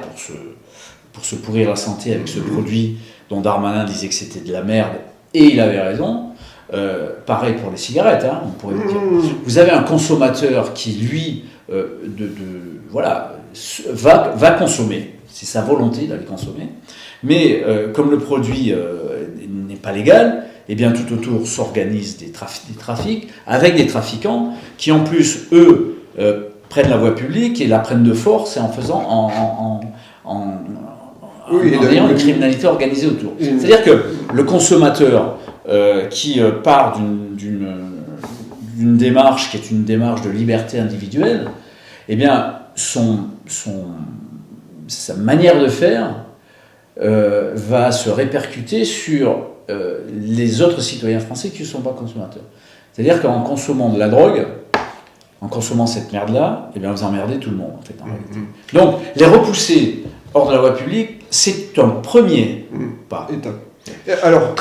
pour se pourrir la santé avec ce produit dont Darmanin disait que c'était de la merde, et il avait raison. Pareil pour les cigarettes, hein, on pourrait dire. Vous avez un consommateur qui, lui, va consommer, c'est sa volonté d'aller consommer, mais comme le produit n'est pas légal, eh bien tout autour s'organisent des trafics avec des trafiquants qui en plus, eux, prennent la voie publique et la prennent de force et en faisant en ayant une criminalité organisée autour. C'est-à-dire que le consommateur qui part d'une démarche qui est une démarche de liberté individuelle, eh bien sa manière de faire va se répercuter sur les autres citoyens français qui ne sont pas consommateurs. C'est-à-dire qu'en consommant de la drogue, en consommant cette merde-là, eh bien vous emmerdez tout le monde, en fait, en réalité. Donc, les repousser hors de la voie publique, c'est un premier pas. Alors,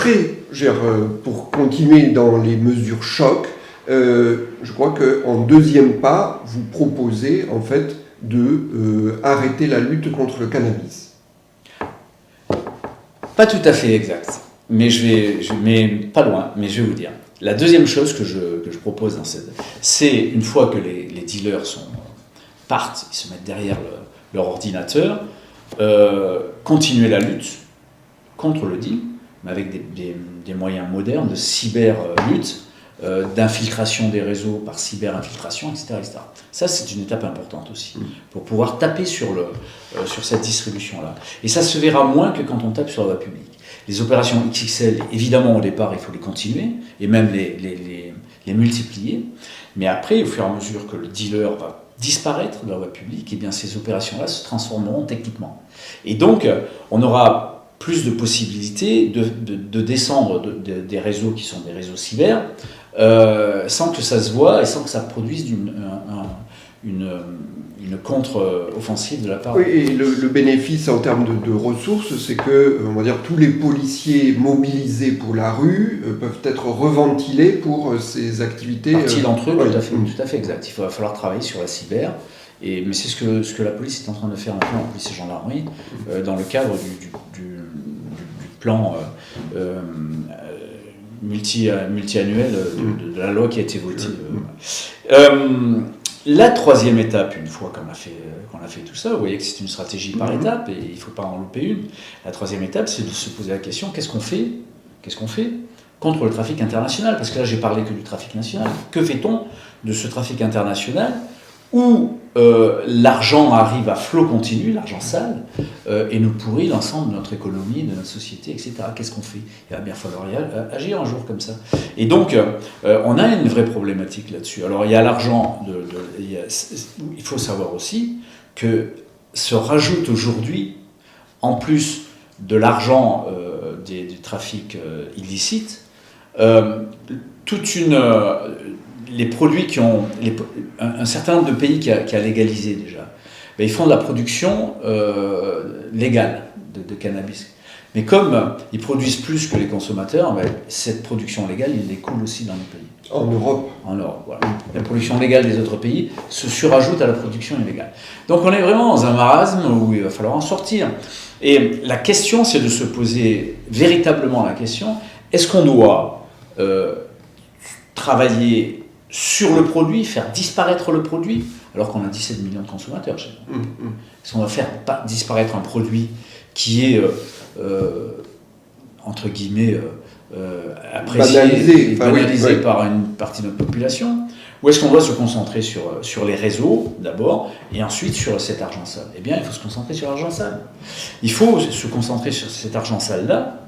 pour continuer dans les mesures choc, je crois qu'en deuxième pas, vous proposez, en fait, de arrêter la lutte contre le cannabis. Pas tout à fait exact, mais pas loin, mais je vais vous dire. La deuxième chose que je propose c'est une fois que les dealers partent, ils se mettent derrière leur ordinateur, continuer la lutte contre le deal, mais avec des moyens modernes de cyber-lutte, d'infiltration des réseaux par cyber-infiltration, etc., etc. Ça, c'est une étape importante aussi, pour pouvoir taper sur cette distribution-là. Et ça se verra moins que quand on tape sur la voie publique. Les opérations XXL, évidemment, au départ, il faut les continuer, et même les multiplier. Mais après, au fur et à mesure que le dealer va disparaître de la voie publique, eh bien, ces opérations-là se transformeront techniquement. Et donc, on aura plus de possibilités de descendre des réseaux qui sont des réseaux cyber, sans que ça se voie et sans que ça produise une contre-offensive de la part. Oui, et le bénéfice en termes de ressources, c'est que, on va dire, tous les policiers mobilisés pour la rue peuvent être reventilés pour ces activités. Partie d'entre eux, tout à fait exact. Il va falloir travailler sur la cyber. Mais c'est ce que la police est en train de faire maintenant, la police et gendarmerie, dans le cadre du plan multi-annuel de la loi qui a été votée. La troisième étape, une fois qu'on a fait tout ça, vous voyez que c'est une stratégie par étape et il ne faut pas en louper une. La troisième étape, c'est de se poser la question, qu'est-ce qu'on fait contre le trafic international? Parce que là, j'ai parlé que du trafic national. Que fait-on de ce trafic international où l'argent arrive à flot continu, l'argent sale, et nous pourrit l'ensemble de notre économie, de notre société, etc. Qu'est-ce qu'on fait? Il va bien falloir agir un jour comme ça. Et donc, on a une vraie problématique là-dessus. Alors, il y a l'argent, il faut savoir aussi que se rajoute aujourd'hui, en plus de l'argent du trafic illicite, les produits qui ont un certain nombre de pays qui a légalisé déjà, ils font de la production légale de cannabis. Mais comme ils produisent plus que les consommateurs, ben, cette production légale, ils l'écoulent aussi dans les pays. En Europe. En Europe, voilà. La production légale des autres pays se surajoute à la production illégale. Donc on est vraiment dans un marasme où il va falloir en sortir. Et la question, c'est de se poser véritablement la question, est-ce qu'on doit travailler sur le produit, faire disparaître le produit, alors qu'on a 17 millions de consommateurs chez nous. Est-ce qu'on va faire disparaître un produit qui est, entre guillemets, apprécié, banalisé par une partie de notre population, ou est-ce qu'on doit se concentrer sur les réseaux d'abord, et ensuite sur cet argent sale? Eh bien, il faut se concentrer sur l'argent sale. Il faut se concentrer sur cet argent sale-là,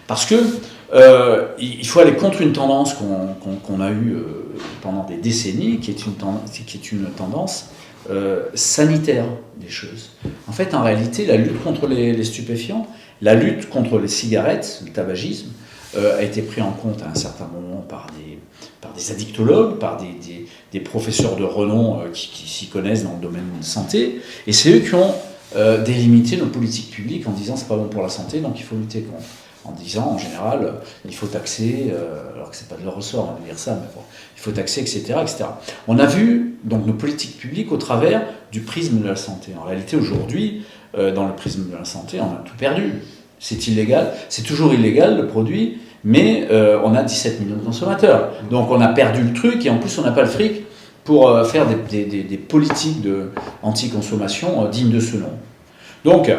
parce que il faut aller contre une tendance qu'on a eue pendant des décennies, qui est une tendance sanitaire des choses. En fait, en réalité, la lutte contre les stupéfiants, la lutte contre les cigarettes, le tabagisme, a été pris en compte à un certain moment par des addictologues, par des professeurs de renom qui s'y connaissent dans le domaine de la santé, et c'est eux qui ont délimité nos politiques publiques en disant c'est pas bon pour la santé, donc il faut lutter contre. En disant, en général, il faut taxer, alors que c'est pas de leur ressort de dire ça, mais bon, il faut taxer, etc., etc. On a vu donc nos politiques publiques au travers du prisme de la santé. En réalité, aujourd'hui, dans le prisme de la santé, on a tout perdu. C'est illégal, c'est toujours illégal le produit, mais on a 17 millions de consommateurs. Donc on a perdu le truc et en plus on n'a pas le fric pour faire des politiques anti-consommation dignes de ce nom. Donc,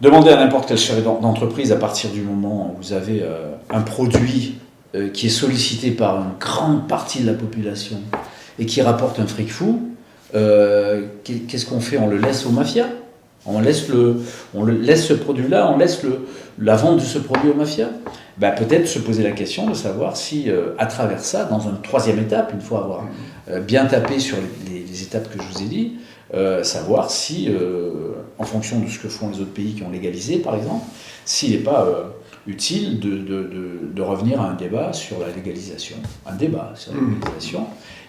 demandez à n'importe quel chef d'entreprise, à partir du moment où vous avez un produit qui est sollicité par une grande partie de la population et qui rapporte un fric fou, qu'est-ce qu'on fait? On le laisse aux mafias? On laisse ce produit-là, on laisse la vente de ce produit aux mafias? Ben, peut-être se poser la question de savoir si, à travers ça, dans une troisième étape, une fois avoir bien tapé sur les étapes que je vous ai dit, savoir si, en fonction de ce que font les autres pays qui ont légalisé, par exemple, s'il n'est pas utile de revenir à un débat sur la légalisation. Un débat sur la légalisation.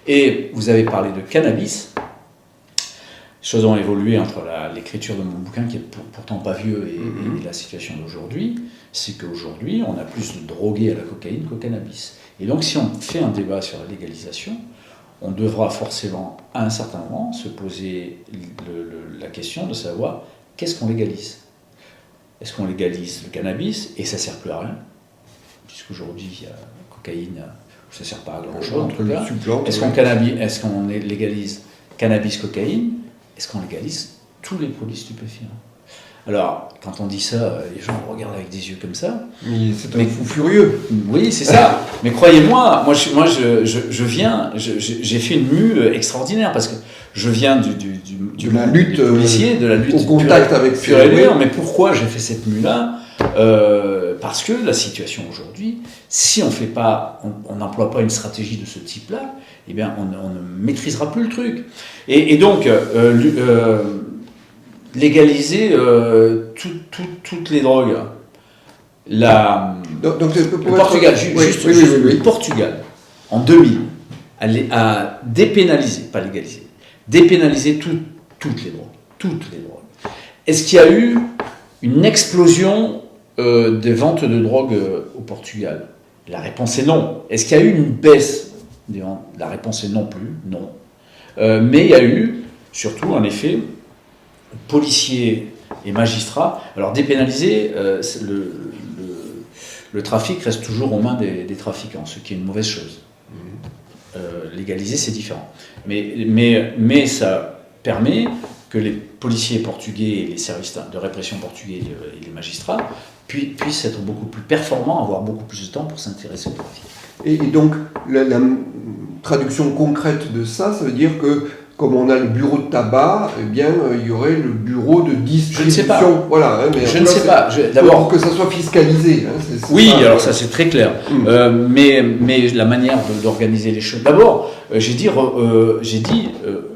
Et vous avez parlé de cannabis. Les choses ont évolué entre l'écriture de mon bouquin, qui est pourtant pas vieux, et la situation d'aujourd'hui. C'est qu'aujourd'hui, on a plus de drogués à la cocaïne qu'au cannabis. Et donc, si on fait un débat sur la légalisation, on devra forcément, à un certain moment, se poser la question de savoir qu'est-ce qu'on légalise. Est-ce qu'on légalise le cannabis et ça ne sert plus à rien, puisqu'aujourd'hui, il y a la cocaïne, ça ne sert pas à grand-chose en tout cas. Est-ce qu'on légalise cannabis-cocaïne? Est-ce qu'on légalise tous les produits stupéfiants? Alors, quand on dit ça, les gens regardent avec des yeux comme ça. Mais c'est un fou furieux. Oui, c'est ça. Mais croyez-moi, j'ai fait une mue extraordinaire parce que je viens du la lutte policier, de la lutte au contact avec pure et dure. Mais pourquoi j'ai fait cette mue-là? Parce que la situation aujourd'hui, si on n'emploie pas une stratégie de ce type-là, eh bien, on ne maîtrisera plus le truc. Et donc, légaliser toutes les drogues. Le Portugal, le Portugal, en 2000, a dépénalisé, pas légalisé, dépénalisé toutes les drogues. Est-ce qu'il y a eu une explosion des ventes de drogue au Portugal? La réponse est non. Est-ce qu'il y a eu une baisse des ventes? La réponse est non plus, non. Mais il y a eu, surtout, en effet, policiers et magistrats. Alors dépénaliser, le trafic reste toujours aux mains des trafiquants, ce qui est une mauvaise chose. Légaliser, c'est différent. Mais ça permet que les policiers portugais et les services de répression portugais et les magistrats puissent être beaucoup plus performants, avoir beaucoup plus de temps pour s'intéresser au trafic. Et donc, la traduction concrète de ça veut dire que comme on a le bureau de tabac, eh bien, il y aurait le bureau de distribution. Je ne sais pas. Voilà, hein, mais je ne sais pas. D'abord, pour que ça soit fiscalisé. Hein, oui, alors ça c'est très clair. Mais la manière d'organiser les choses. D'abord, j'ai dit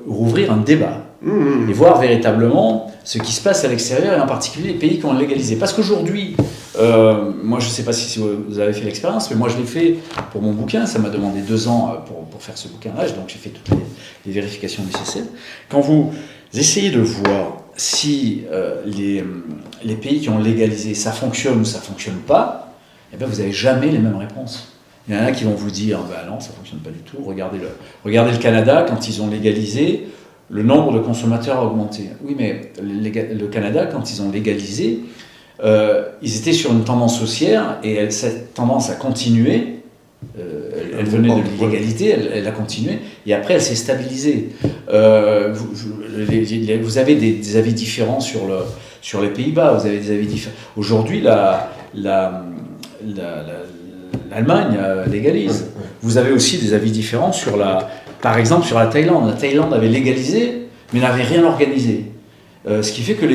rouvrir un débat et voir véritablement ce qui se passe à l'extérieur et en particulier les pays qui ont légalisé. Parce qu'aujourd'hui, moi je ne sais pas si vous avez fait l'expérience, mais moi je l'ai fait pour mon bouquin. Ça m'a demandé 2 ans pour faire ce bouquin-là, donc j'ai fait toutes les vérifications nécessaires. Quand vous essayez de voir si les pays qui ont légalisé, ça fonctionne ou ça fonctionne pas, eh ben vous n'avez jamais les mêmes réponses. Il y en a qui vont vous dire, ben non, ça fonctionne pas du tout. Regardez le Canada, quand ils ont légalisé, le nombre de consommateurs a augmenté. Oui, mais le Canada, quand ils ont légalisé, ils étaient sur une tendance haussière et cette tendance a continué. Elle venait de l'illégalité, elle a continué, et après elle s'est stabilisée. Vous avez des avis différents sur les Pays-Bas, vous avez des avis différents. Aujourd'hui, l'Allemagne légalise. Oui. Vous avez aussi des avis différents par exemple sur la Thaïlande. La Thaïlande avait légalisé, mais n'avait rien organisé. Ce qui fait que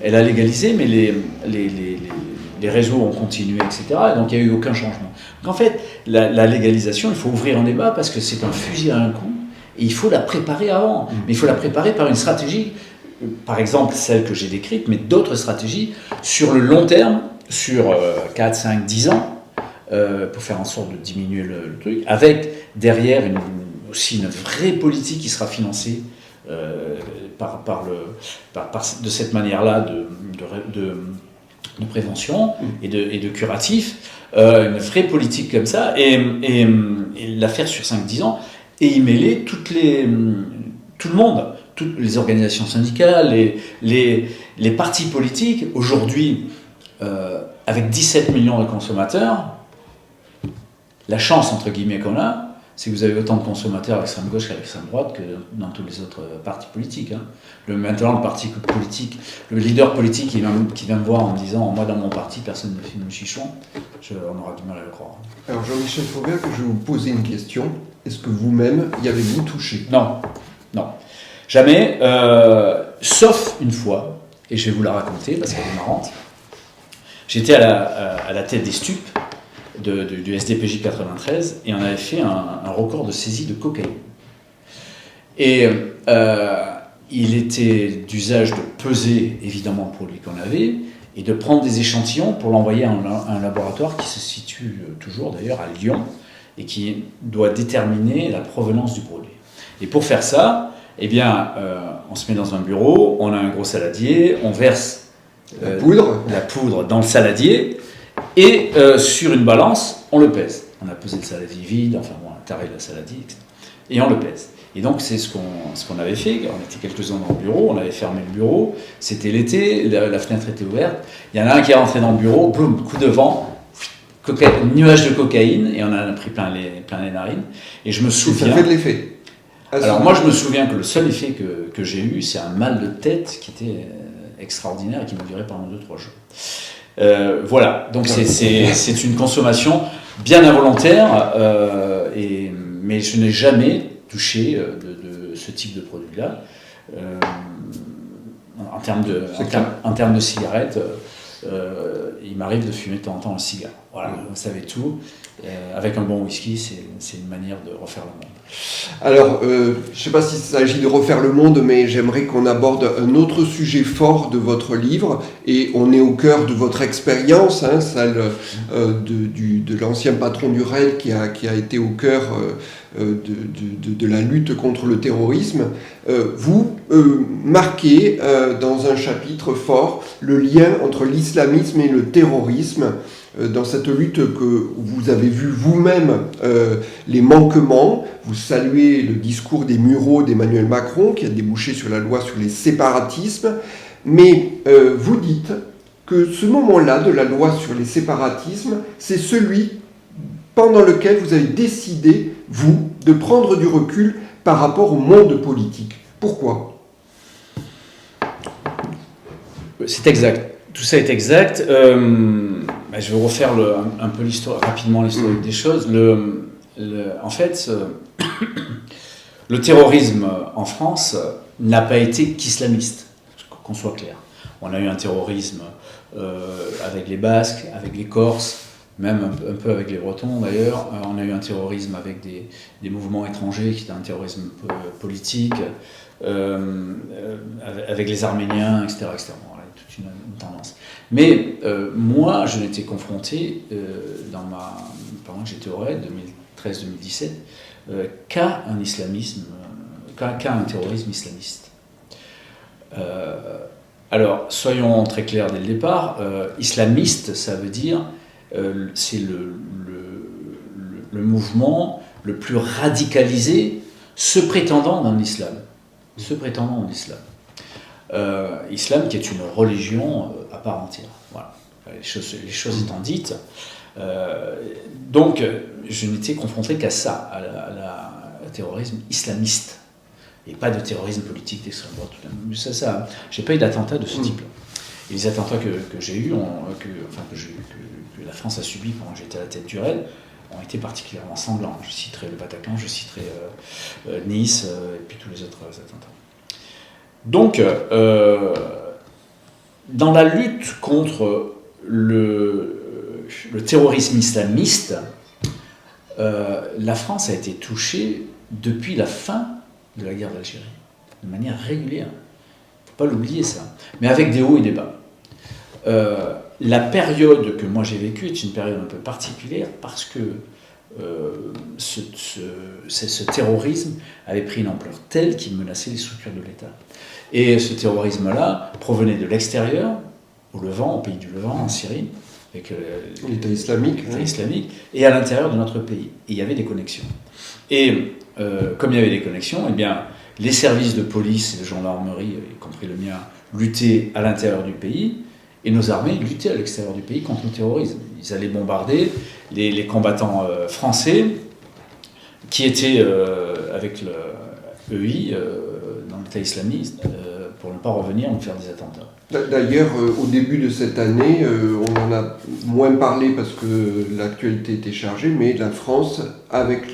elle a légalisé, mais les réseaux ont continué, etc. Et donc il n'y a eu aucun changement. Donc en fait, la légalisation, il faut ouvrir un débat parce que c'est un fusil à un coup et il faut la préparer avant. Mais il faut la préparer par une stratégie, par exemple celle que j'ai décrite, mais d'autres stratégies sur le long terme, sur 4, 5, 10 ans, pour faire en sorte de diminuer le truc, avec derrière aussi une vraie politique qui sera financée de cette manière-là de prévention et de curatif, une vraie politique comme ça, et la faire sur 5-10 ans, et y mêler tout le monde, toutes les organisations syndicales, les partis politiques. Aujourd'hui, avec 17 millions de consommateurs, la chance, entre guillemets, qu'on a, c'est que vous avez autant de consommateurs à l'extrême gauche qu'à l'extrême droite que dans tous les autres partis politiques. Hein. Maintenant, le parti politique, le leader politique qui vient me voir en me disant « Moi, dans mon parti, personne ne filme le chichon », on aura du mal à le croire. Alors, Jean-Michel Fauvert, je vais vous poser une question. Est-ce que vous-même, y avez-vous touché ? Non. Jamais, sauf une fois, et je vais vous la raconter parce qu'elle est marrante. J'étais à la tête des stupes du SDPJ 93 et on avait fait un record de saisie de cocaïne. Et il était d'usage de peser évidemment le produit qu'on avait et de prendre des échantillons pour l'envoyer à un laboratoire qui se situe toujours d'ailleurs à Lyon et qui doit déterminer la provenance du produit. Et pour faire ça, eh bien, on se met dans un bureau, on a un gros saladier, on verse la poudre dans le saladier. Et sur une balance, on le pèse. On a pesé le saladier vide, enfin bon, on a taré le saladier, etc. Et on le pèse. Et donc c'est ce qu'on avait fait. On était quelques-uns dans le bureau, on avait fermé le bureau. C'était l'été, la fenêtre était ouverte. Il y en a un qui est rentré dans le bureau, boum, coup de vent, nuage de cocaïne, et on en a pris plein les narines. Et je me souviens. Ça fait de l'effet. Alors moi, je me souviens que le seul effet que j'ai eu, c'est un mal de tête qui était extraordinaire et qui m'a duré pendant 2-3 jours. Voilà, donc c'est une consommation bien involontaire, mais je n'ai jamais touché de ce type de produit-là. En termes de cigarettes, il m'arrive de fumer de temps en temps un cigare. Voilà, vous savez tout. Avec un bon whisky, c'est une manière de refaire le monde. Alors, je ne sais pas s'il s'agit de refaire le monde, mais j'aimerais qu'on aborde un autre sujet fort de votre livre, et on est au cœur de votre expérience, hein, celle de l'ancien patron du RAID qui a été au cœur de la lutte contre le terrorisme. Vous marquez dans un chapitre fort le lien entre l'islamisme et le terrorisme. Dans cette lutte que vous avez vu vous-même les manquements, vous saluez le discours des Mureaux d'Emmanuel Macron qui a débouché sur la loi sur les séparatismes, mais vous dites que ce moment-là de la loi sur les séparatismes, c'est celui pendant lequel vous avez décidé, vous, de prendre du recul par rapport au monde politique. Pourquoi ? C'est exact. Tout ça est exact. Je vais refaire un peu rapidement l'historique des choses. En fait, le terrorisme en France n'a pas été qu'islamiste, qu'on soit clair. On a eu un terrorisme avec les Basques, avec les Corses, même un peu avec les Bretons d'ailleurs. On a eu un terrorisme avec des mouvements étrangers qui était un terrorisme politique, avec les Arméniens, etc. Voilà, toute une tendance. Mais moi, je n'étais confronté, pendant que j'étais au RAID, 2013-2017, qu'à un terrorisme islamiste. Alors, soyons très clairs dès le départ, islamiste, ça veut dire, c'est le mouvement le plus radicalisé se prétendant dans l'islam. Islam qui est une religion à part entière. Voilà. Les choses étant dites. Donc, je n'étais confronté qu'à ça, au terrorisme islamiste. Et pas de terrorisme politique d'extrême droite. J'ai pas eu d'attentat de ce type-là. Et les attentats que j'ai eus, que la France a subis pendant que j'étais à la tête du RAID, ont été particulièrement sanglants. Je citerai le Bataclan, je citerai Nice, et puis tous les autres attentats. Donc, dans la lutte contre le terrorisme islamiste, la France a été touchée depuis la fin de la guerre d'Algérie, de manière régulière. Il ne faut pas l'oublier, ça. Mais avec des hauts et des bas. La période que moi j'ai vécue est une période un peu particulière parce que ce terrorisme avait pris une ampleur telle qu'il menaçait les structures de l'État. Et ce terrorisme-là provenait de l'extérieur, au Levant, au pays du Levant, en Syrie, avec l'État islamique, et à l'intérieur de notre pays. Et il y avait des connexions. Et comme il y avait des connexions, eh bien, les services de police et de gendarmerie, y compris le mien, luttaient à l'intérieur du pays, et nos armées luttaient à l'extérieur du pays contre le terrorisme. Ils allaient bombarder les combattants français qui étaient avec le EI dans l'État islamiste pour ne pas revenir nous faire des attentats. D'ailleurs, au début de cette année, on en a moins parlé parce que l'actualité était chargée, mais la France, avec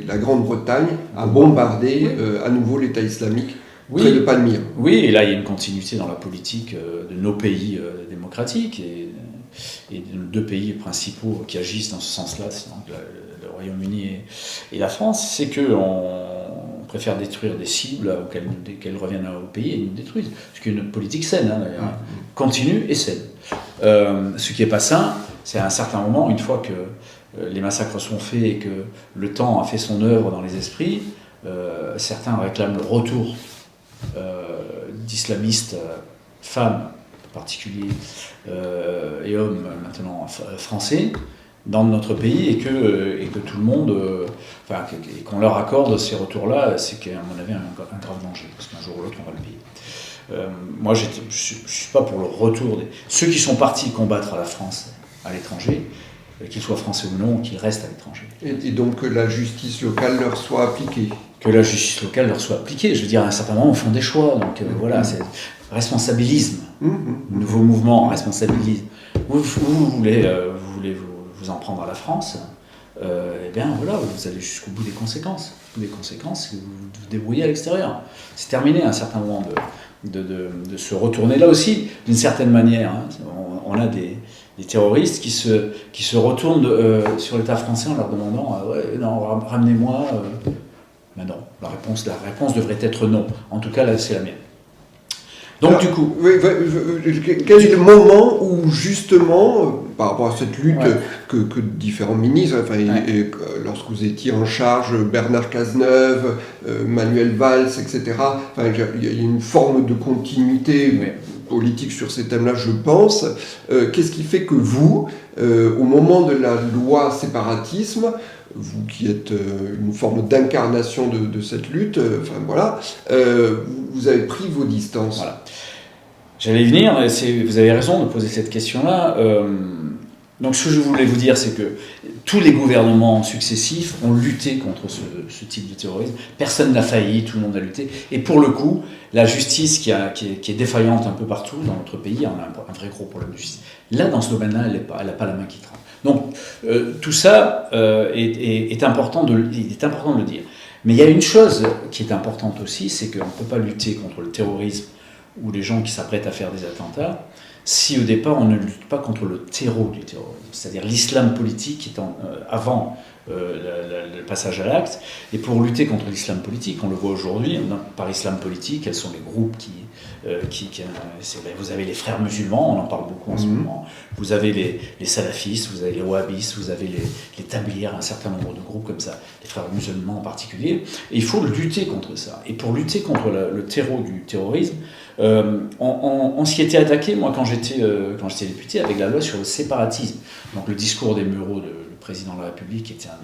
la Grande-Bretagne, a bombardé à nouveau l'État islamique près de Palmyre. Oui, et là il y a une continuité dans la politique de nos pays démocratiques et de nos deux pays principaux qui agissent dans ce sens-là, c'est donc le Royaume-Uni et la France, c'est qu'on préfère détruire des cibles qu'elles reviennent au pays et nous détruisent. Ce qui est une politique saine, d'ailleurs, continue et saine. Ce qui n'est pas sain, c'est à un certain moment, une fois que les massacres sont faits et que le temps a fait son œuvre dans les esprits, certains réclament le retour d'islamistes, femmes en particulier, et hommes maintenant français, dans notre pays et que tout le monde, qu'on leur accorde ces retours-là, c'est qu'à mon avis un grave danger, parce qu'un jour ou l'autre on va le payer. Moi je ne suis pas pour le retour ceux qui sont partis combattre à la France, à l'étranger, qu'ils soient français ou non, qu'ils restent à l'étranger. Et donc que la justice locale leur soit appliquée. Que la justice locale leur soit appliquée. Je veux dire, à un certain moment, on fait des choix. Donc voilà, c'est responsabilisme. Nouveau mouvement, responsabilisme. Vous voulez vous en prendre à la France, eh bien voilà, vous allez jusqu'au bout des conséquences. Au bout des conséquences, c'est que vous vous débrouillez à l'extérieur. C'est terminé à un certain moment de se retourner. Là aussi, d'une certaine manière, on a des terroristes qui se retournent sur l'État français en leur demandant ouais, non, ramenez-moi. Mais non, la réponse devrait être non. En tout cas, là, c'est la mienne. Donc, du coup... Quel est le moment où, justement, par rapport à cette lutte que différents ministres, lorsque vous étiez en charge, Bernard Cazeneuve, Manuel Valls, etc., il y a une forme de continuité politique sur ces thèmes-là, je pense. Qu'est-ce qui fait que vous, au moment de la loi séparatisme, vous qui êtes une forme d'incarnation de cette lutte, vous avez pris vos distances. Voilà. J'allais y venir, vous avez raison de poser cette question-là. Donc ce que je voulais vous dire, c'est que tous les gouvernements successifs ont lutté contre ce type de terrorisme. Personne n'a failli, tout le monde a lutté. Et pour le coup, la justice qui est défaillante un peu partout dans notre pays, on a un vrai gros problème de justice. Là, dans ce domaine-là, elle n'a pas la main qui tremble. Donc tout ça est important de le dire. Mais il y a une chose qui est importante aussi, c'est qu'on ne peut pas lutter contre le terrorisme ou les gens qui s'apprêtent à faire des attentats si au départ on ne lutte pas contre le terreau du terrorisme, c'est-à-dire l'islam politique qui est avant le passage à l'acte, et pour lutter contre l'islam politique. On le voit aujourd'hui, par islam politique, quels sont les groupes vous avez les frères musulmans, on en parle beaucoup en ce moment, vous avez les salafistes, vous avez les wahhabistes, vous avez les tablières, un certain nombre de groupes comme ça, les frères musulmans en particulier, et il faut lutter contre ça. Et pour lutter contre le terreau du terrorisme, on s'y était attaqué, moi, quand j'étais député, avec la loi sur le séparatisme. Donc le discours des Mureaux, le président de la République, était un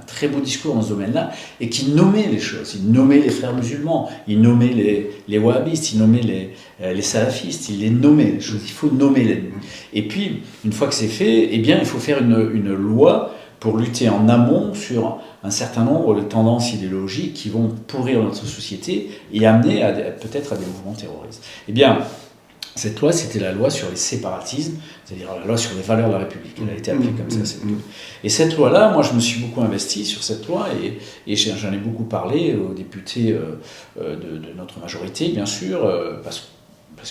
très beau discours dans ce domaine-là, et qui nommait les choses. Il nommait les frères musulmans, il nommait les wahhabistes, il nommait les salafistes, il les nommait les choses. Il faut nommer l'ennemi. Et puis, une fois que c'est fait, eh bien, il faut faire une loi pour lutter en amont sur un certain nombre de tendances idéologiques qui vont pourrir notre société et amener peut-être à des mouvements terroristes. Eh bien, cette loi, c'était la loi sur les séparatismes, c'est-à-dire la loi sur les valeurs de la République. Elle a été appelée comme ça, c'est tout. Et cette loi-là, moi, je me suis beaucoup investi sur cette loi et j'en ai beaucoup parlé aux députés de notre majorité, bien sûr, parce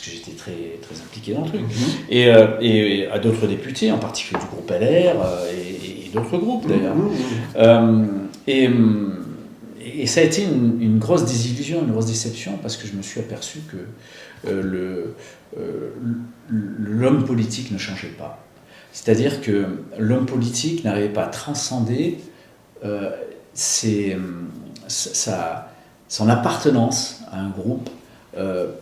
que j'étais très, très impliqué dans le truc, et à d'autres députés, en particulier du groupe LR et d'autres groupes d'ailleurs. Et ça a été une grosse désillusion, une grosse déception, parce que je me suis aperçu que l'homme politique ne changeait pas. C'est-à-dire que l'homme politique n'arrivait pas à transcender son appartenance à un groupe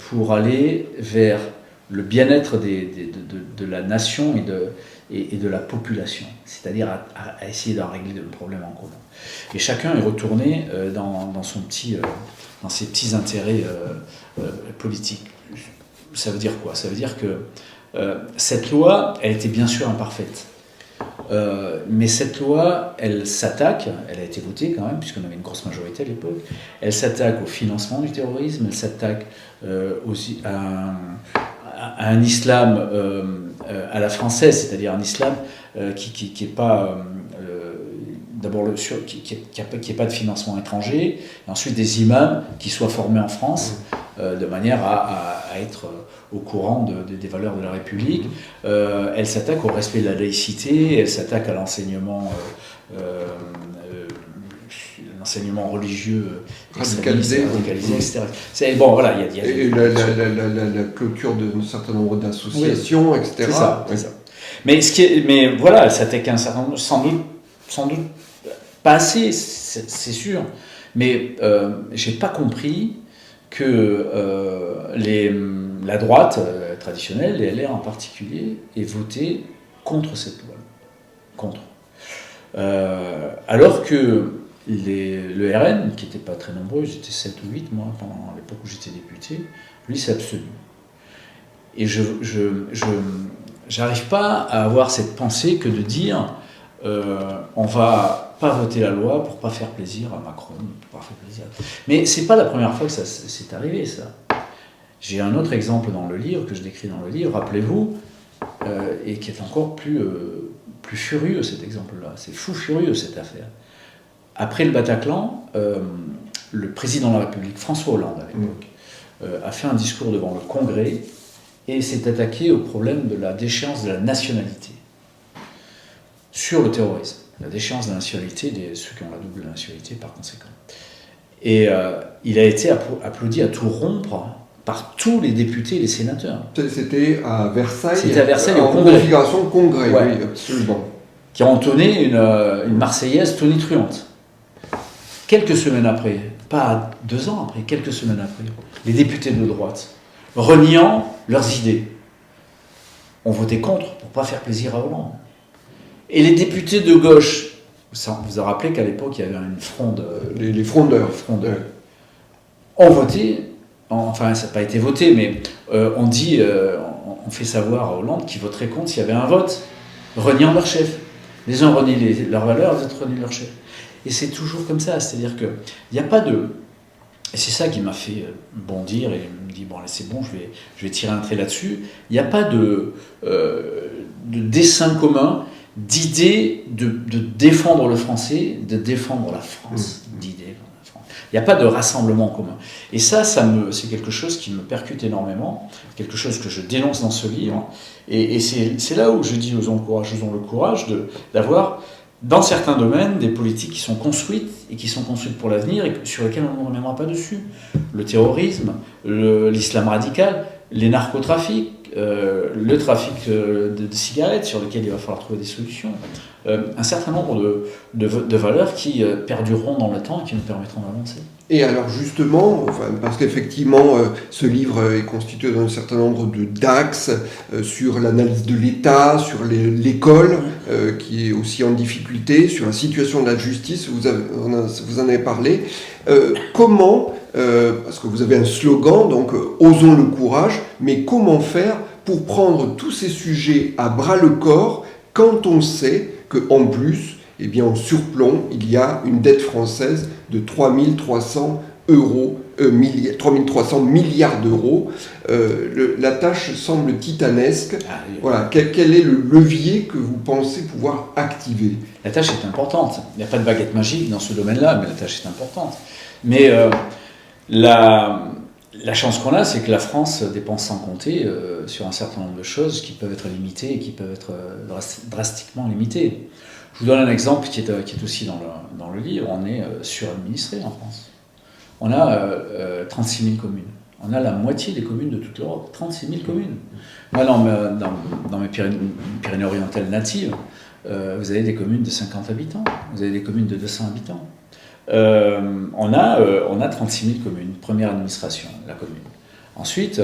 pour aller vers le bien-être de la nation et de la population, c'est-à-dire à essayer d'en régler le problème en commun. Et chacun est retourné dans ses petits intérêts politiques. Ça veut dire quoi? Ça veut dire que cette loi, elle était bien sûr imparfaite. Mais cette loi, elle s'attaque, elle a été votée quand même, puisqu'on avait une grosse majorité à l'époque, elle s'attaque au financement du terrorisme, elle s'attaque aussi à un islam à la française, c'est-à-dire un islam qui n'est pas... d'abord, qui n'ait pas de financement étranger, et ensuite des imams qui soient formés en France, de manière à être au courant des valeurs de la République. Elle s'attaque au respect de la laïcité, elle s'attaque à l'enseignement religieux radicalisé, etc. Bon, voilà, il y a et la clôture d'un certain nombre d'associations, etc. C'est ça, c'est ça. Mais voilà, elle s'attaque à un certain nombre, sans doute pas assez, c'est sûr, mais j'ai pas compris que la droite traditionnelle, les LR en particulier, ait voté contre cette loi. Contre. Alors que le RN, qui n'était pas très nombreux, j'étais 7 ou 8 moi, pendant l'époque où j'étais député, lui c'est absolu. Et je n'arrive pas à avoir cette pensée que de dire on va pas voter la loi pour pas faire plaisir à Macron, pour pas faire plaisir. Mais c'est pas la première fois que ça c'est arrivé, ça. J'ai un autre exemple dans le livre, que je décris dans le livre, rappelez-vous, et qui est encore plus furieux, cet exemple-là. C'est fou furieux, cette affaire. Après le Bataclan, le président de la République, François Hollande à l'époque, a fait un discours devant le Congrès et s'est attaqué au problème de la déchéance de la nationalité sur le terrorisme. La déchéance de la nationalité de ceux qui ont la double nationalité par conséquent. Et il a été applaudi à tout rompre par tous les députés et les sénateurs. C'était à Versailles. C'était à Versailles, au Congrès. En configuration congrès, ouais. Oui, absolument. Qui a entonné une Marseillaise tonitruante. Quelques semaines après, pas 2 ans après, quelques semaines après, les députés de droite, reniant leurs idées, ont voté contre pour ne pas faire plaisir à Hollande. Et les députés de gauche, vous vous rappelez qu'à l'époque, il y avait une fronde... Les frondeurs. Ont voté, enfin ça n'a pas été voté, mais on fait savoir à Hollande qu'ils voteraient contre s'il y avait un vote, reniant leur chef. Les uns renient leurs valeurs, les autres renient leur chef. Et c'est toujours comme ça, c'est-à-dire qu'il n'y a pas de... Et c'est ça qui m'a fait bondir et me dit, bon allez c'est bon, je vais tirer un trait là-dessus. Il n'y a pas de dessein commun, d'idée de défendre le français, de défendre la France, d'idée. Il n'y a pas de rassemblement commun. Et ça c'est quelque chose qui me percute énormément, quelque chose que je dénonce dans ce livre. Et c'est là où je dis aux gens courageux, ont le courage d'avoir dans certains domaines, des politiques qui sont construites et qui sont construites pour l'avenir et sur lesquelles on ne reviendra pas dessus. Le terrorisme, l'islam radical, les narcotrafics, le trafic de cigarettes sur lesquels il va falloir trouver des solutions. Un certain nombre de valeurs qui perdureront dans le temps et qui nous permettront d'avancer. Et alors justement, parce qu'effectivement, ce livre est constitué d'un certain nombre d'axes sur l'analyse de l'État, sur l'école, qui est aussi en difficulté, sur la situation de la justice, vous en avez parlé. Comment, parce que vous avez un slogan, donc osons le courage, mais comment faire pour prendre tous ces sujets à bras le corps quand on sait qu'en plus, eh bien, en surplomb, il y a une dette française de 3300 milliards d'euros. La tâche semble titanesque. Voilà. Quel est le levier que vous pensez pouvoir activer? La tâche est importante. Il n'y a pas de baguette magique dans ce domaine-là, mais la tâche est importante. Mais la chance qu'on a, c'est que la France dépense sans compter sur un certain nombre de choses qui peuvent être limitées et qui peuvent être drastiquement limitées. Je vous donne un exemple qui est aussi dans le livre. On est suradministré en France. On a 36 000 communes. On a la moitié des communes de toute l'Europe. 36 000 communes. Moi, dans mes Pyrénées-Orientales natives, vous avez des communes de 50 habitants. Vous avez des communes de 200 habitants. On a 36 000 communes. Première administration, la commune. Ensuite,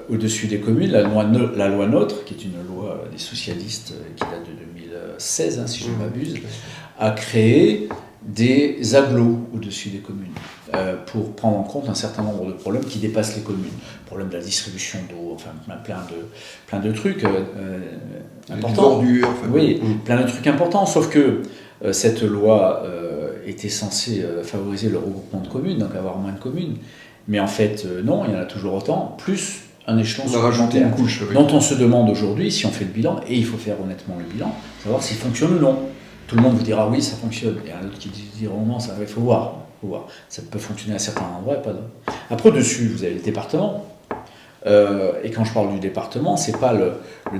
au-dessus des communes, la loi NOTRe, qui est une loi des socialistes qui date de 2016, si je ne m'abuse, a créé des agglos au-dessus des communes pour prendre en compte un certain nombre de problèmes qui dépassent les communes. Problème de la distribution d'eau, enfin plein de trucs importants. Ordures, oui, plein de trucs importants, sauf que cette loi était censée favoriser le regroupement de communes, donc avoir moins de communes. Mais en fait, non, il y en a toujours autant, plus un échelon supplémentaire dont on se demande aujourd'hui si on fait le bilan, et il faut faire honnêtement le bilan, savoir s'il fonctionne ou non. Tout le monde vous dira oui, ça fonctionne, et un autre qui dira non, il faut voir. Ça peut fonctionner à certains endroits et pas d'autres. Après, dessus, vous avez le département. Et quand je parle du département, c'est pas le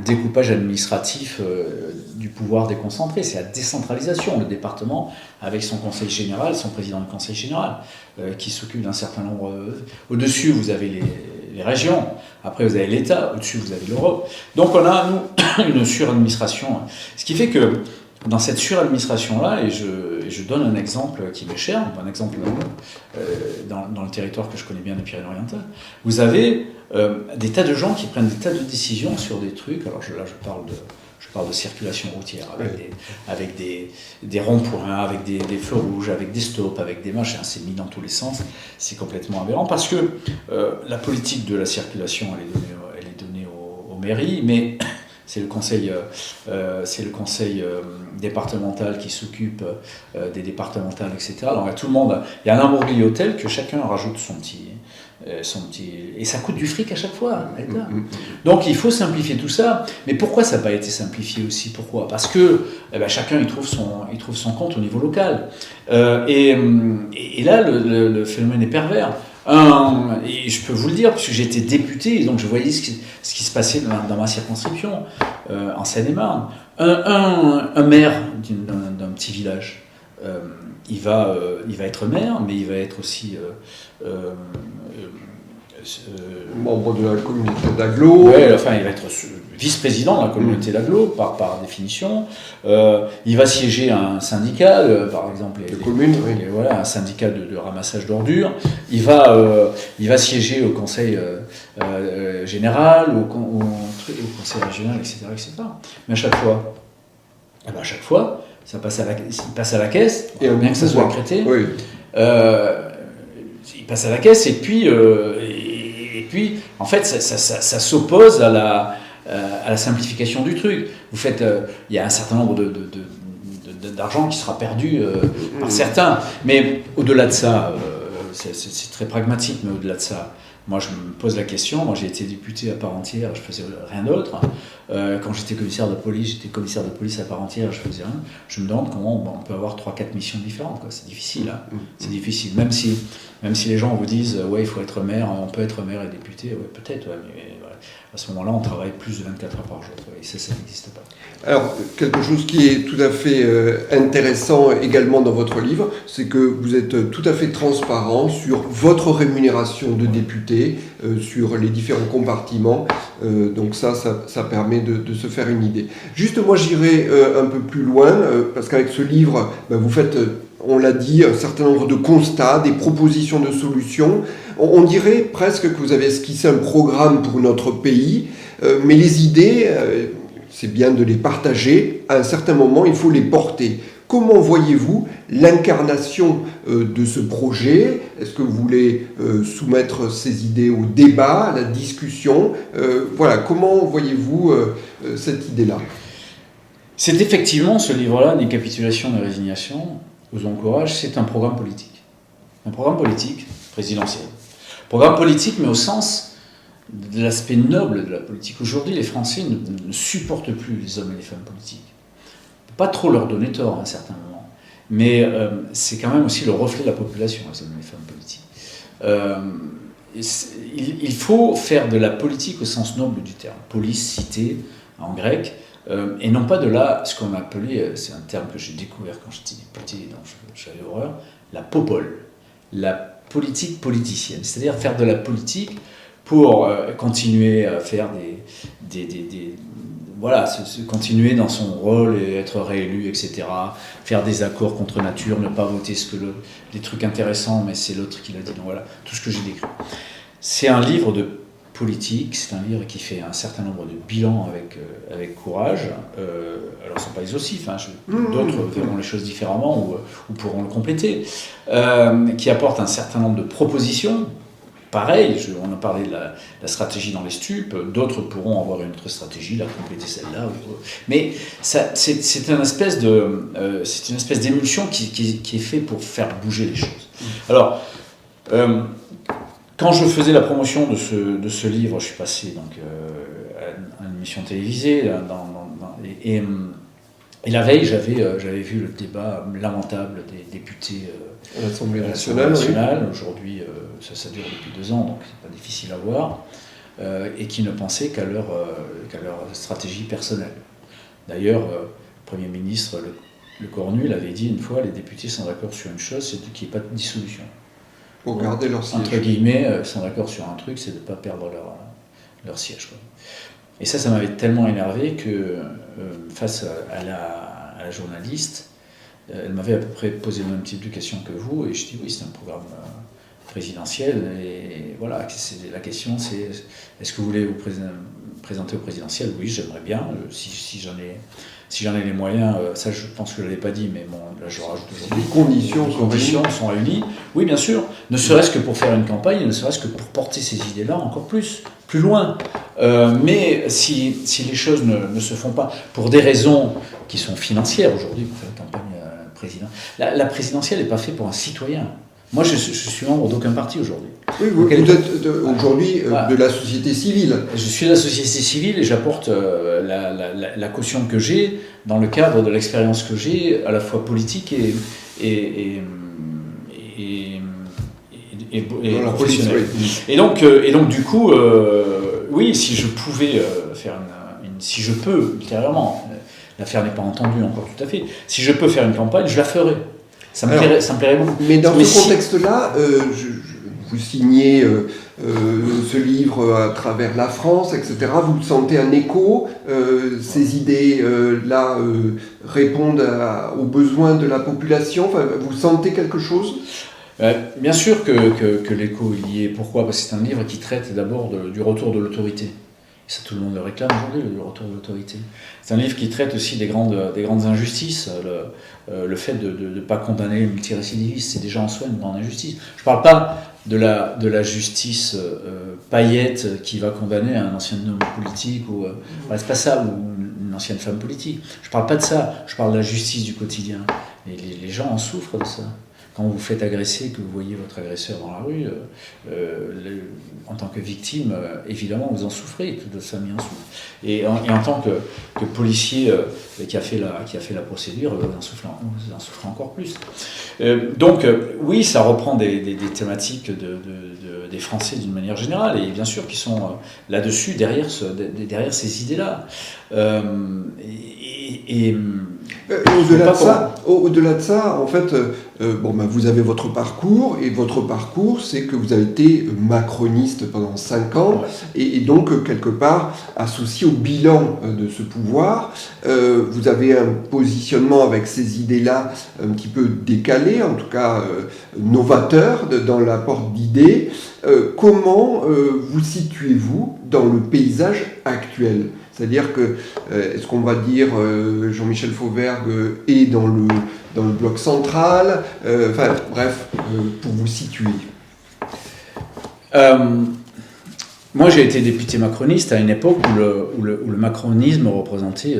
découpage administratif du pouvoir déconcentré, c'est la décentralisation. Le département, avec son conseil général, son président du conseil général, qui s'occupe d'un certain nombre... Au-dessus, vous avez les régions, après vous avez l'État, au-dessus vous avez l'Europe. Donc on a, nous, une suradministration. Ce qui fait que dans cette suradministration-là, et je donne un exemple qui m'est cher, un exemple dans le territoire que je connais bien des Pyrénées-Orientales, vous avez des tas de gens qui prennent des tas de décisions sur des trucs. Alors là, je parle de circulation routière, avec des ronds-points, avec des feux rouges, avec des stops, avec des machins, c'est mis dans tous les sens. C'est complètement aberrant parce que la politique de la circulation, elle est donnée aux mairies, mais c'est le conseil départemental qui s'occupe des départementales, etc. Donc tout le monde, il y a un imbroglio tel que chacun rajoute son petit... Et ça coûte du fric à chaque fois. Donc il faut simplifier tout ça. Mais pourquoi ça n'a pas été simplifié aussi? Pourquoi? Parce que chacun il trouve son compte au niveau local. Et là, le phénomène est pervers. Et je peux vous le dire, puisque j'étais député, et donc je voyais ce qui se passait dans ma circonscription, en Seine-et-Marne. Un maire d'un petit village, il va être maire, mais il va être aussi membre de la communauté d'agglo. Ouais, enfin, il va être vice-président de la communauté d'agglo, par définition. Il va siéger à un syndicat, par exemple, un syndicat de ramassage d'ordures. Il va siéger au conseil général, au conseil régional, etc., etc. Mais à chaque fois, il passe à la caisse, bien que ça soit accrété. Oui. Il passe à la caisse et puis en fait, ça s'oppose à la simplification du truc. Vous faites, il y a un certain nombre d'argent qui sera perdu par certains, mais au-delà de ça, c'est très pragmatique, mais au-delà de ça, moi je me pose la question. Moi j'ai été député à part entière, je faisais rien d'autre. Quand j'étais commissaire de police à part entière, je faisais rien. Je me demande comment on peut avoir 3-4 missions différentes, quoi. C'est difficile, hein. C'est difficile. Même si les gens vous disent ouais, il faut être maire, on peut être maire et député, ouais, peut-être, ouais, mais voilà. à ce moment-là, on travaille plus de 24 heures par jour. Et ça n'existe pas. Alors, quelque chose qui est tout à fait intéressant également dans votre livre, c'est que vous êtes tout à fait transparent sur votre rémunération de député, sur les différents compartiments. Donc ça permet de se faire une idée. Juste, moi, j'irai un peu plus loin, parce qu'avec ce livre, vous faites, on l'a dit, un certain nombre de constats, des propositions de solutions. On dirait presque que vous avez esquissé un programme pour notre pays, mais les idées... c'est bien de les partager. À un certain moment, il faut les porter. Comment voyez-vous l'incarnation de ce projet ? Est-ce que vous voulez soumettre ces idées au débat, à la discussion ? Voilà, comment voyez-vous cette idée-là ? C'est effectivement, ce livre-là, Ni capitulation ni résignation, vous encourage, c'est un programme politique. Un programme politique présidentiel. Programme politique, mais au sens de l'aspect noble de la politique. Aujourd'hui, les Français ne supportent plus les hommes et les femmes politiques. On ne peut pas trop leur donner tort à un certain moment. Mais c'est quand même aussi le reflet de la population, les hommes et les femmes politiques. Il faut faire de la politique au sens noble du terme. Polis, cité, en grec, et non pas de là, ce qu'on a appelé, c'est un terme que j'ai découvert quand j'étais député, dont j'avais horreur, la popole, la politique politicienne. C'est-à-dire faire de la politique pour continuer à faire continuer dans son rôle et être réélu, etc. Faire des accords contre nature, ne pas voter des trucs intéressants, mais c'est l'autre qui l'a dit. Donc voilà, tout ce que j'ai décrit. C'est un livre de politique, c'est un livre qui fait un certain nombre de bilans avec courage. Alors, ce ne sont pas exhaustifs, hein, d'autres verront les choses différemment ou pourront le compléter. Qui apporte un certain nombre de propositions. Pareil, on a parlé de la stratégie dans les stupes, d'autres pourront avoir une autre stratégie, la compléter celle-là. Mais c'est une espèce d'émulsion qui est fait pour faire bouger les choses. Alors, quand je faisais la promotion de ce livre, je suis passé donc, à une émission télévisée, et la veille, j'avais vu le débat lamentable des députés à l'Assemblée nationale. Oui. Aujourd'hui, ça dure depuis 2 ans, donc c'est pas difficile à voir, et qui ne pensaient qu'à leur stratégie personnelle. D'ailleurs, le Premier ministre, le Cornu, avait dit une fois, les députés sont d'accord sur une chose, c'est qu'il n'y ait pas de dissolution. Pour garder leur siège. Entre guillemets, ils sont d'accord sur un truc, c'est de ne pas perdre leur siège. Quoi. Et ça m'avait tellement énervé que face à la journaliste, elle m'avait à peu près posé le même type de question que vous, et je dis oui, c'est un programme présidentiel, et voilà, la question c'est, est-ce que vous voulez vous présenter au présidentiel ? Oui, j'aimerais bien, si j'en ai les moyens, ça je pense que je ne l'avais pas dit, mais bon, là je rajoute aujourd'hui. Les conditions sont réunies. Oui, bien sûr, ne serait-ce que pour faire une campagne, ne serait-ce que pour porter ces idées-là encore plus loin. Mais si les choses ne se font pas, pour des raisons qui sont financières aujourd'hui, pour faire une campagne présidentielle, la présidentielle n'est pas faite pour un citoyen. Moi, je suis membre d'aucun parti aujourd'hui. Oui, vous êtes aujourd'hui de la société civile. Je suis de la société civile et j'apporte la caution que j'ai dans le cadre de l'expérience que j'ai, à la fois politique et professionnelle. Et donc, du coup, oui, si je pouvais si je peux, ultérieurement, l'affaire n'est pas entendue encore tout à fait, si je peux faire une campagne, je la ferai. Ça me plairait beaucoup. Mais dans ce contexte-là, vous signez ce livre à travers la France, etc. Vous sentez un écho. Ces idées-là répondent aux besoins de la population. Enfin, vous sentez quelque chose ? Bien sûr que l'écho y est. Pourquoi ? Parce que c'est un livre qui traite d'abord du retour de l'autorité. Et ça, tout le monde le réclame aujourd'hui, le retour de l'autorité. C'est un livre qui traite aussi des grandes injustices. Le fait de ne pas condamner les multirécidivistes, c'est déjà en soi une grande injustice. Je ne parle pas de la justice paillette qui va condamner un ancien homme politique, c'est pas ça, ou une ancienne femme politique. Je ne parle pas de ça, je parle de la justice du quotidien. Et les gens en souffrent de ça. Quand vous vous faites agresser, que vous voyez votre agresseur dans la rue, en tant que victime, évidemment, vous en souffrez, toute votre famille en souffre. Et en tant policier qui a fait la procédure, vous en souffrez encore plus. Donc oui, ça reprend des thématiques des Français d'une manière générale, et bien sûr qui sont là-dessus, derrière ces idées-là. Au-delà de ça, en fait, vous avez votre parcours, et votre parcours, c'est que vous avez été macroniste pendant 5 ans, et donc, quelque part, associé au bilan de ce pouvoir. Vous avez un positionnement avec ces idées-là un petit peu décalé, en tout cas novateur dans l'apport d'idées. Comment vous situez-vous dans le paysage actuel ? C'est-à-dire que, est-ce qu'on va dire Jean-Michel Fauvergue est dans le bloc central, pour vous situer. Moi, j'ai été député macroniste à une époque où le macronisme représentait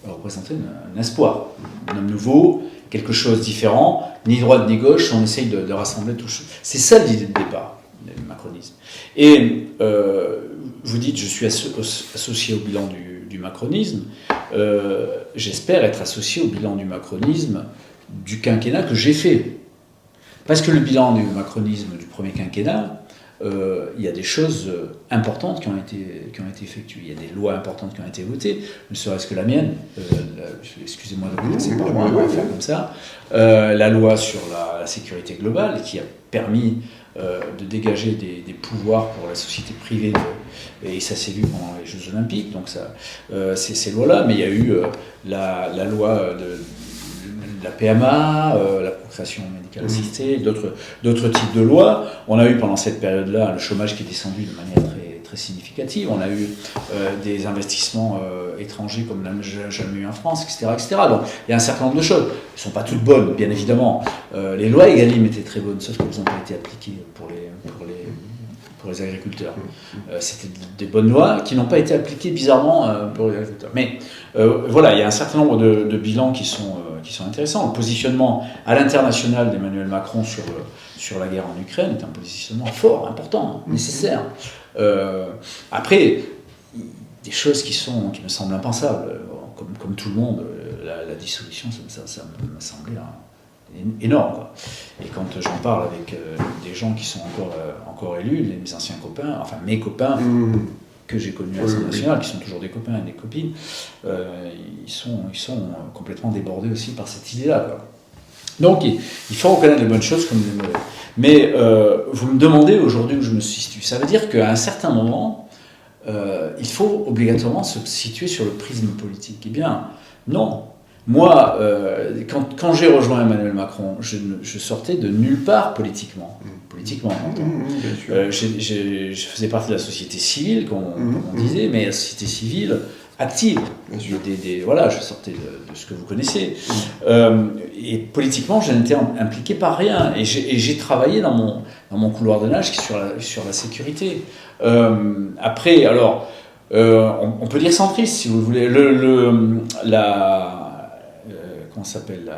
un espoir, un homme nouveau, quelque chose de différent, ni droite ni gauche, on essaye de rassembler tout. C'est ça l'idée de départ, le macronisme. Et vous dites, je suis associé au bilan du macronisme. J'espère être associé au bilan du macronisme du quinquennat que j'ai fait. Parce que le bilan du macronisme du premier quinquennat, il y a des choses importantes qui ont été effectuées. Il y a des lois importantes qui ont été votées, ne serait-ce que la mienne. Excusez-moi de vous dire, c'est pas moi, on va faire comme ça. La loi sur la sécurité globale qui a permis de dégager des pouvoirs pour la société privée, et ça s'est vu pendant les Jeux Olympiques, donc ça, ces lois-là, mais il y a eu la loi de la PMA, la procréation médicale assistée, d'autres types de lois. On a eu pendant cette période-là le chômage qui est descendu de manière très, très significative. On a eu des investissements étrangers comme on n'a jamais eu en France, etc., etc. Donc il y a un certain nombre de choses. Elles ne sont pas toutes bonnes, bien évidemment. Les lois Egalim étaient très bonnes, sauf qu'elles n'ont pas été appliquées pour les agriculteurs. C'était des bonnes lois qui n'ont pas été appliquées bizarrement pour les agriculteurs. Mais voilà, il y a un certain nombre de bilans qui sont intéressants. Le positionnement à l'international d'Emmanuel Macron sur la guerre en Ukraine est un positionnement fort, important, nécessaire. Après, des choses qui me semblent impensables, comme tout le monde, la dissolution, ça m'a semblé énorme, quoi. Et quand j'en parle avec des gens qui sont encore élus, mes anciens copains, enfin mes copains que j'ai connus à l'Assemblée nationale, qui sont toujours des copains et des copines, ils sont complètement débordés aussi par cette idée-là, quoi. Donc il faut reconnaître les bonnes choses comme les mauvaises. Mais vous me demandez aujourd'hui où je me situe. Ça veut dire qu'à un certain moment, il faut obligatoirement se situer sur le prisme politique. Eh bien, non. Moi, quand j'ai rejoint Emmanuel Macron, je sortais de nulle part politiquement. Je faisais partie de la société civile, comme on disait, mais la société civile active. Voilà, je sortais de ce que vous connaissez. Et politiquement, je n'étais impliqué par rien. Et j'ai travaillé dans mon couloir de nage sur la sécurité. Après, alors, on peut dire centriste, si vous voulez. Comment ça s'appelle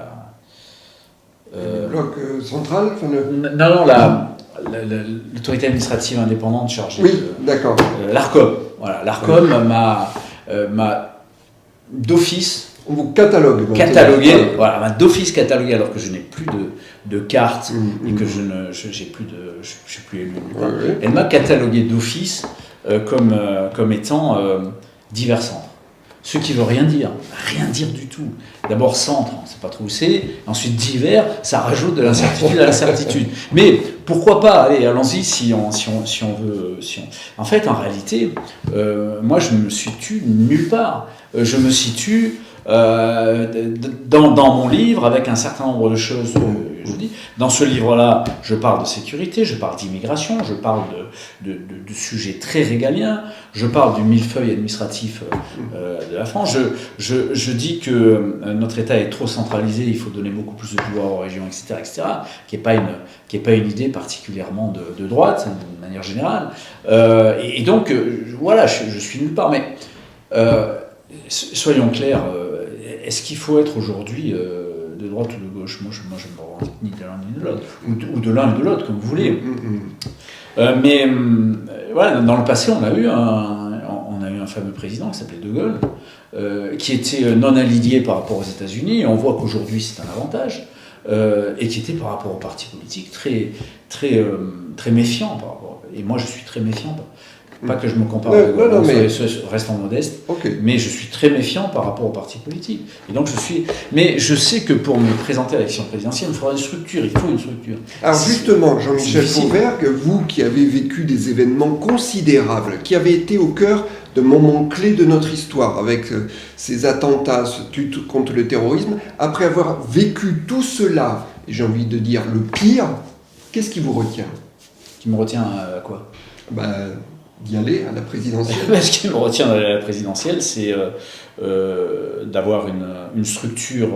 le bloc central, Non, l'autorité administrative indépendante chargée. Oui, d'accord. L'ARCOM. Voilà, l'ARCOM m'a d'office. On vous catalogué. M'a d'office catalogué alors que je n'ai plus de carte et que je suis plus élu. Elle m'a catalogué d'office comme étant divers centre. Ce qui veut rien dire du tout. D'abord centre, on ne sait pas trop où c'est. Ensuite divers, ça rajoute de l'incertitude à l'incertitude. Mais pourquoi pas ? Allons-y si on veut. En fait, en réalité, moi je me situe nulle part. Je me situe dans mon livre avec un certain nombre de choses. Je dis, dans ce livre-là, je parle de sécurité, je parle d'immigration, je parle de sujets très régaliens, je parle du millefeuille administratif de la France. Je dis que notre État est trop centralisé, il faut donner beaucoup plus de pouvoir aux régions, etc., qui n'est pas une idée particulièrement de droite, de manière générale. Et donc, voilà, je suis nulle part. Mais soyons clairs, est-ce qu'il faut être aujourd'hui de droite ou de gauche ? Moi, je ne me revendique ni de l'un ni de l'autre, ou de l'un ou de l'autre, comme vous voulez. Mais voilà, dans le passé, on a eu un fameux président qui s'appelait De Gaulle, qui était non aligné par rapport aux États-Unis, et on voit qu'aujourd'hui c'est un avantage, et qui était par rapport aux partis politiques très méfiant par rapport. Et moi je suis très méfiant. Pas que je me compare avec restant modeste, mais je suis très méfiant par rapport aux partis politiques. Et donc mais je sais que pour me présenter à l'élection présidentielle, il me faudra une structure, il faut une structure. Alors justement, Jean-Michel Fauvergue, vous qui avez vécu des événements considérables, qui avez été au cœur de moments clés de notre histoire, avec ces attentats, cette lutte contre le terrorisme, après avoir vécu tout cela, et j'ai envie de dire le pire, qu'est-ce qui vous retient ? Qui me retient à quoi ? D'y aller à la présidentielle. Ce qui me retient à la présidentielle, c'est d'avoir une structure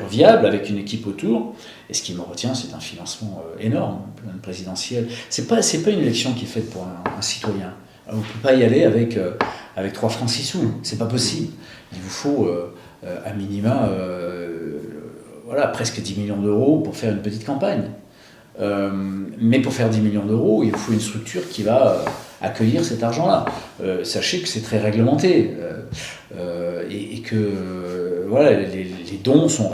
viable avec une équipe autour. Et ce qui me retient, c'est un financement énorme, une présidentielle. C'est pas une élection qui est faite pour un citoyen. On ne peut pas y aller avec 3 francs 6 sous. C'est pas possible. Il vous faut à minima presque 10 millions d'euros pour faire une petite campagne. Mais pour faire 10 millions d'euros, il faut une structure qui va accueillir cet argent-là. Sachez que c'est très réglementé et que les dons sont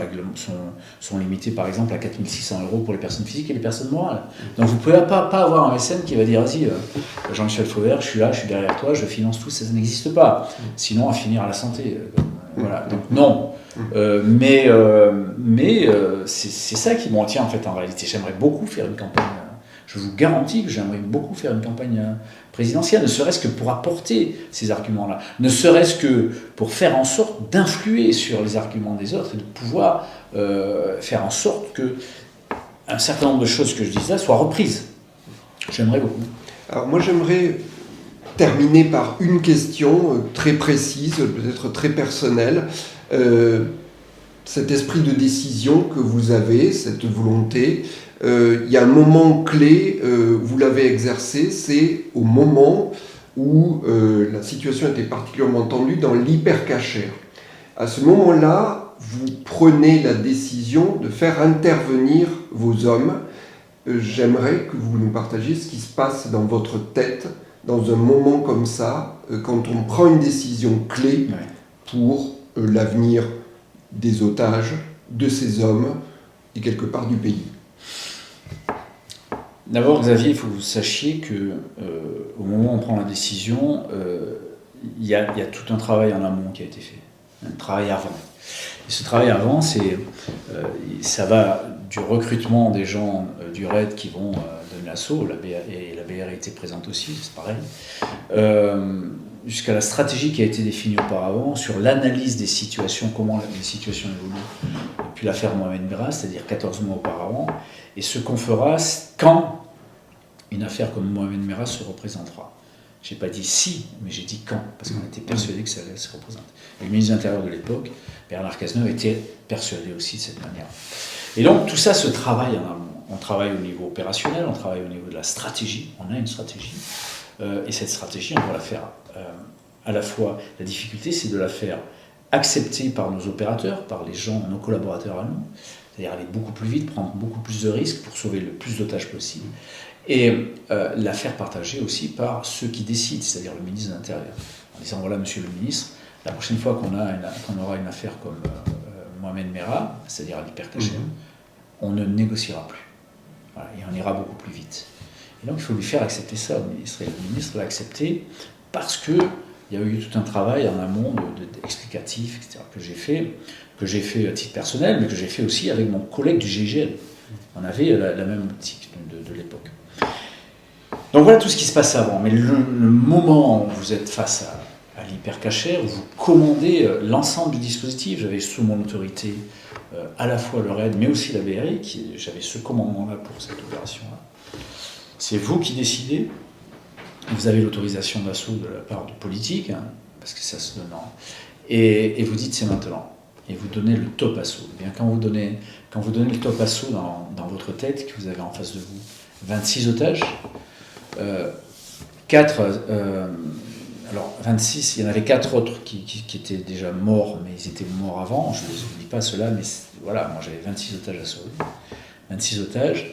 limités par exemple à 4 600 € pour les personnes physiques et les personnes morales. Donc vous ne pouvez pas avoir un mécène qui va dire vas-y, Jean-Michel Fauvergue, je suis là, je suis derrière toi, je finance tout, ça n'existe pas. Sinon à finir à la santé. Voilà. Donc non. Mais c'est ça qui me retient en fait en réalité. J'aimerais beaucoup faire une campagne. Je vous garantis que j'aimerais beaucoup faire une campagne présidentielle, ne serait-ce que pour apporter ces arguments-là, ne serait-ce que pour faire en sorte d'influer sur les arguments des autres et de pouvoir faire en sorte que un certain nombre de choses que je disais soient reprises. J'aimerais beaucoup. Alors moi j'aimerais terminer par une question très précise, peut-être très personnelle. Cet esprit de décision que vous avez, cette volonté, il y a un moment clé, vous l'avez exercé, c'est au moment où la situation était particulièrement tendue dans l'hypercachère. À ce moment-là, vous prenez la décision de faire intervenir vos hommes. J'aimerais que vous nous partagiez ce qui se passe dans votre tête dans un moment comme ça, quand on prend une décision clé pour l'avenir des otages, de ces hommes et quelque part du pays. D'abord, Xavier, il faut que vous sachiez que au moment où on prend la décision, il y a tout un travail en amont qui a été fait, un travail avant. Et ce travail avant, ça va du recrutement des gens du RAID qui vont donner l'assaut, et la BR était présente aussi, c'est pareil, jusqu'à la stratégie qui a été définie auparavant sur l'analyse des situations, comment les situations évoluent depuis l'affaire Mohamed Merah, c'est-à-dire 14 mois auparavant, et ce qu'on fera quand une affaire comme Mohamed Merah se représentera. Je n'ai pas dit si, mais j'ai dit quand, parce qu'on était persuadé que ça allait se représenter. Et le ministre de l'Intérieur de l'époque, Bernard Cazeneuve, était persuadé aussi de cette manière. Et donc tout ça se travaille en amont. On travaille au niveau opérationnel, on travaille au niveau de la stratégie, on a une stratégie, et cette stratégie, on doit la faire à la fois, la difficulté c'est de la faire accepter par nos opérateurs, par les gens, nos collaborateurs à nous, c'est-à-dire aller beaucoup plus vite, prendre beaucoup plus de risques pour sauver le plus d'otages possible, et la faire partager aussi par ceux qui décident, c'est-à-dire le ministre de l'Intérieur, en disant voilà monsieur le ministre, la prochaine fois qu'on aura une affaire comme Mohamed Merah, c'est-à-dire à l'hypercachère, on ne négociera plus. Voilà, et on ira beaucoup plus vite. Et donc il faut lui faire accepter ça au ministre. Et le ministre l'a accepté parce qu'il y a eu tout un travail en amont explicatif, etc., que j'ai fait à titre personnel, mais que j'ai fait aussi avec mon collègue du GIGN. On avait la même optique de l'époque. Donc voilà tout ce qui se passe avant. Mais le moment où vous êtes face à l'hypercachère, où vous commandez l'ensemble du dispositif, j'avais sous mon autorité à la fois le RAID, mais aussi la BRI, j'avais ce commandement-là pour cette opération-là. C'est vous qui décidez. Vous avez l'autorisation d'assaut de la part du politique, hein, parce que ça se donne et vous dites c'est maintenant. Et vous donnez le top assaut. Et bien, quand vous donnez le top assaut dans votre tête, que vous avez en face de vous 26 otages, 26, il y en avait 4 autres qui étaient déjà morts, mais ils étaient morts avant, je ne vous dis pas cela, mais voilà, moi j'avais 26 otages à sauver, 26 otages.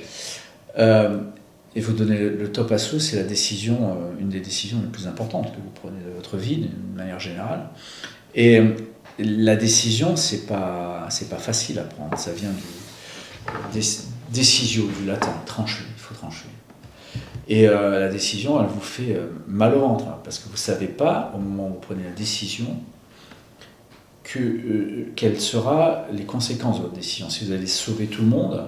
et vous donnez le top à ceux, c'est la décision, une des décisions les plus importantes que vous prenez de votre vie, d'une manière générale. Et la décision, c'est pas facile à prendre. Ça vient du décisio, du latin, trancher, il faut trancher. Et la décision, elle vous fait mal au ventre, parce que vous ne savez pas, au moment où vous prenez la décision, quelles seront les conséquences de votre décision. Si vous allez sauver tout le monde,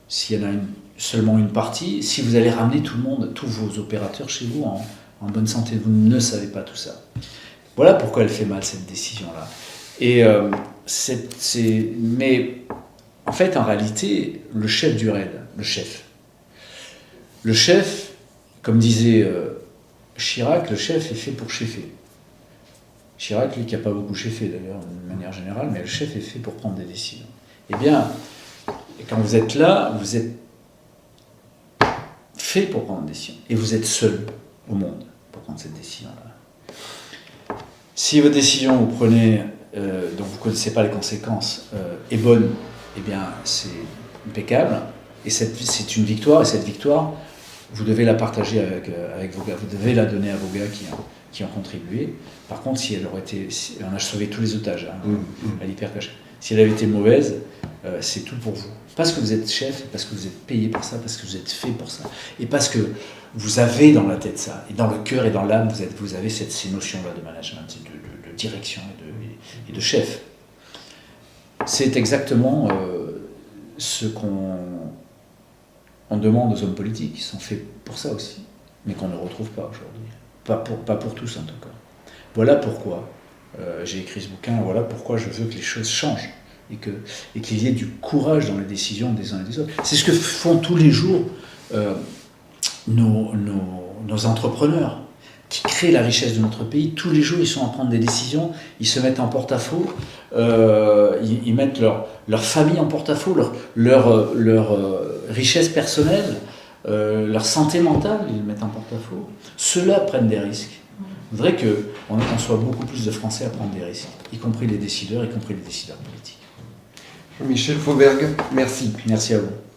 s'il y en a seulement une partie, si vous allez ramener tout le monde, tous vos opérateurs chez vous en bonne santé, vous ne savez pas tout ça. Voilà pourquoi elle fait mal, cette décision-là. Et mais en fait, en réalité, le chef du raid, le chef, comme disait Chirac, le chef est fait pour cheffer. Chirac, lui, qui n'a pas beaucoup cheffé d'ailleurs, de manière générale, mais le chef est fait pour prendre des décisions. Eh bien, quand vous êtes là, vous êtes fait pour prendre des décisions. Et vous êtes seul au monde pour prendre cette décision-là. Si votre décision, vous prenez, dont vous ne connaissez pas les conséquences, est bonne, eh bien, c'est impeccable. Et c'est une victoire, et cette victoire, vous devez la partager avec vos gars. Vous devez la donner à vos gars qui ont contribué. Par contre, si on a sauvé tous les otages, à l'hypercache. Si elle avait été mauvaise, c'est tout pour vous. Parce que vous êtes chef, parce que vous êtes payé pour ça, parce que vous êtes fait pour ça. Et parce que vous avez dans la tête ça, et dans le cœur et dans l'âme, vous avez ces notions-là de management, de direction et de chef. C'est exactement ce qu'on demande aux hommes politiques, qui sont faits pour ça aussi, mais qu'on ne retrouve pas aujourd'hui. Pas pour tous en tout cas. Voilà pourquoi j'ai écrit ce bouquin, voilà pourquoi je veux que les choses changent et qu'il y ait du courage dans les décisions des uns et des autres. C'est ce que font tous les jours nos entrepreneurs qui créent la richesse de notre pays. Tous les jours, ils sont à prendre des décisions, ils se mettent en porte-à-faux, ils mettent leur famille en porte-à-faux, leur richesse personnelle, leur santé mentale, ils le mettent en porte-à-faux. Ceux-là prennent des risques. Je voudrais qu'on soit beaucoup plus de Français à prendre des risques, y compris les décideurs politiques. Michel Fauvergue, merci. Merci à vous.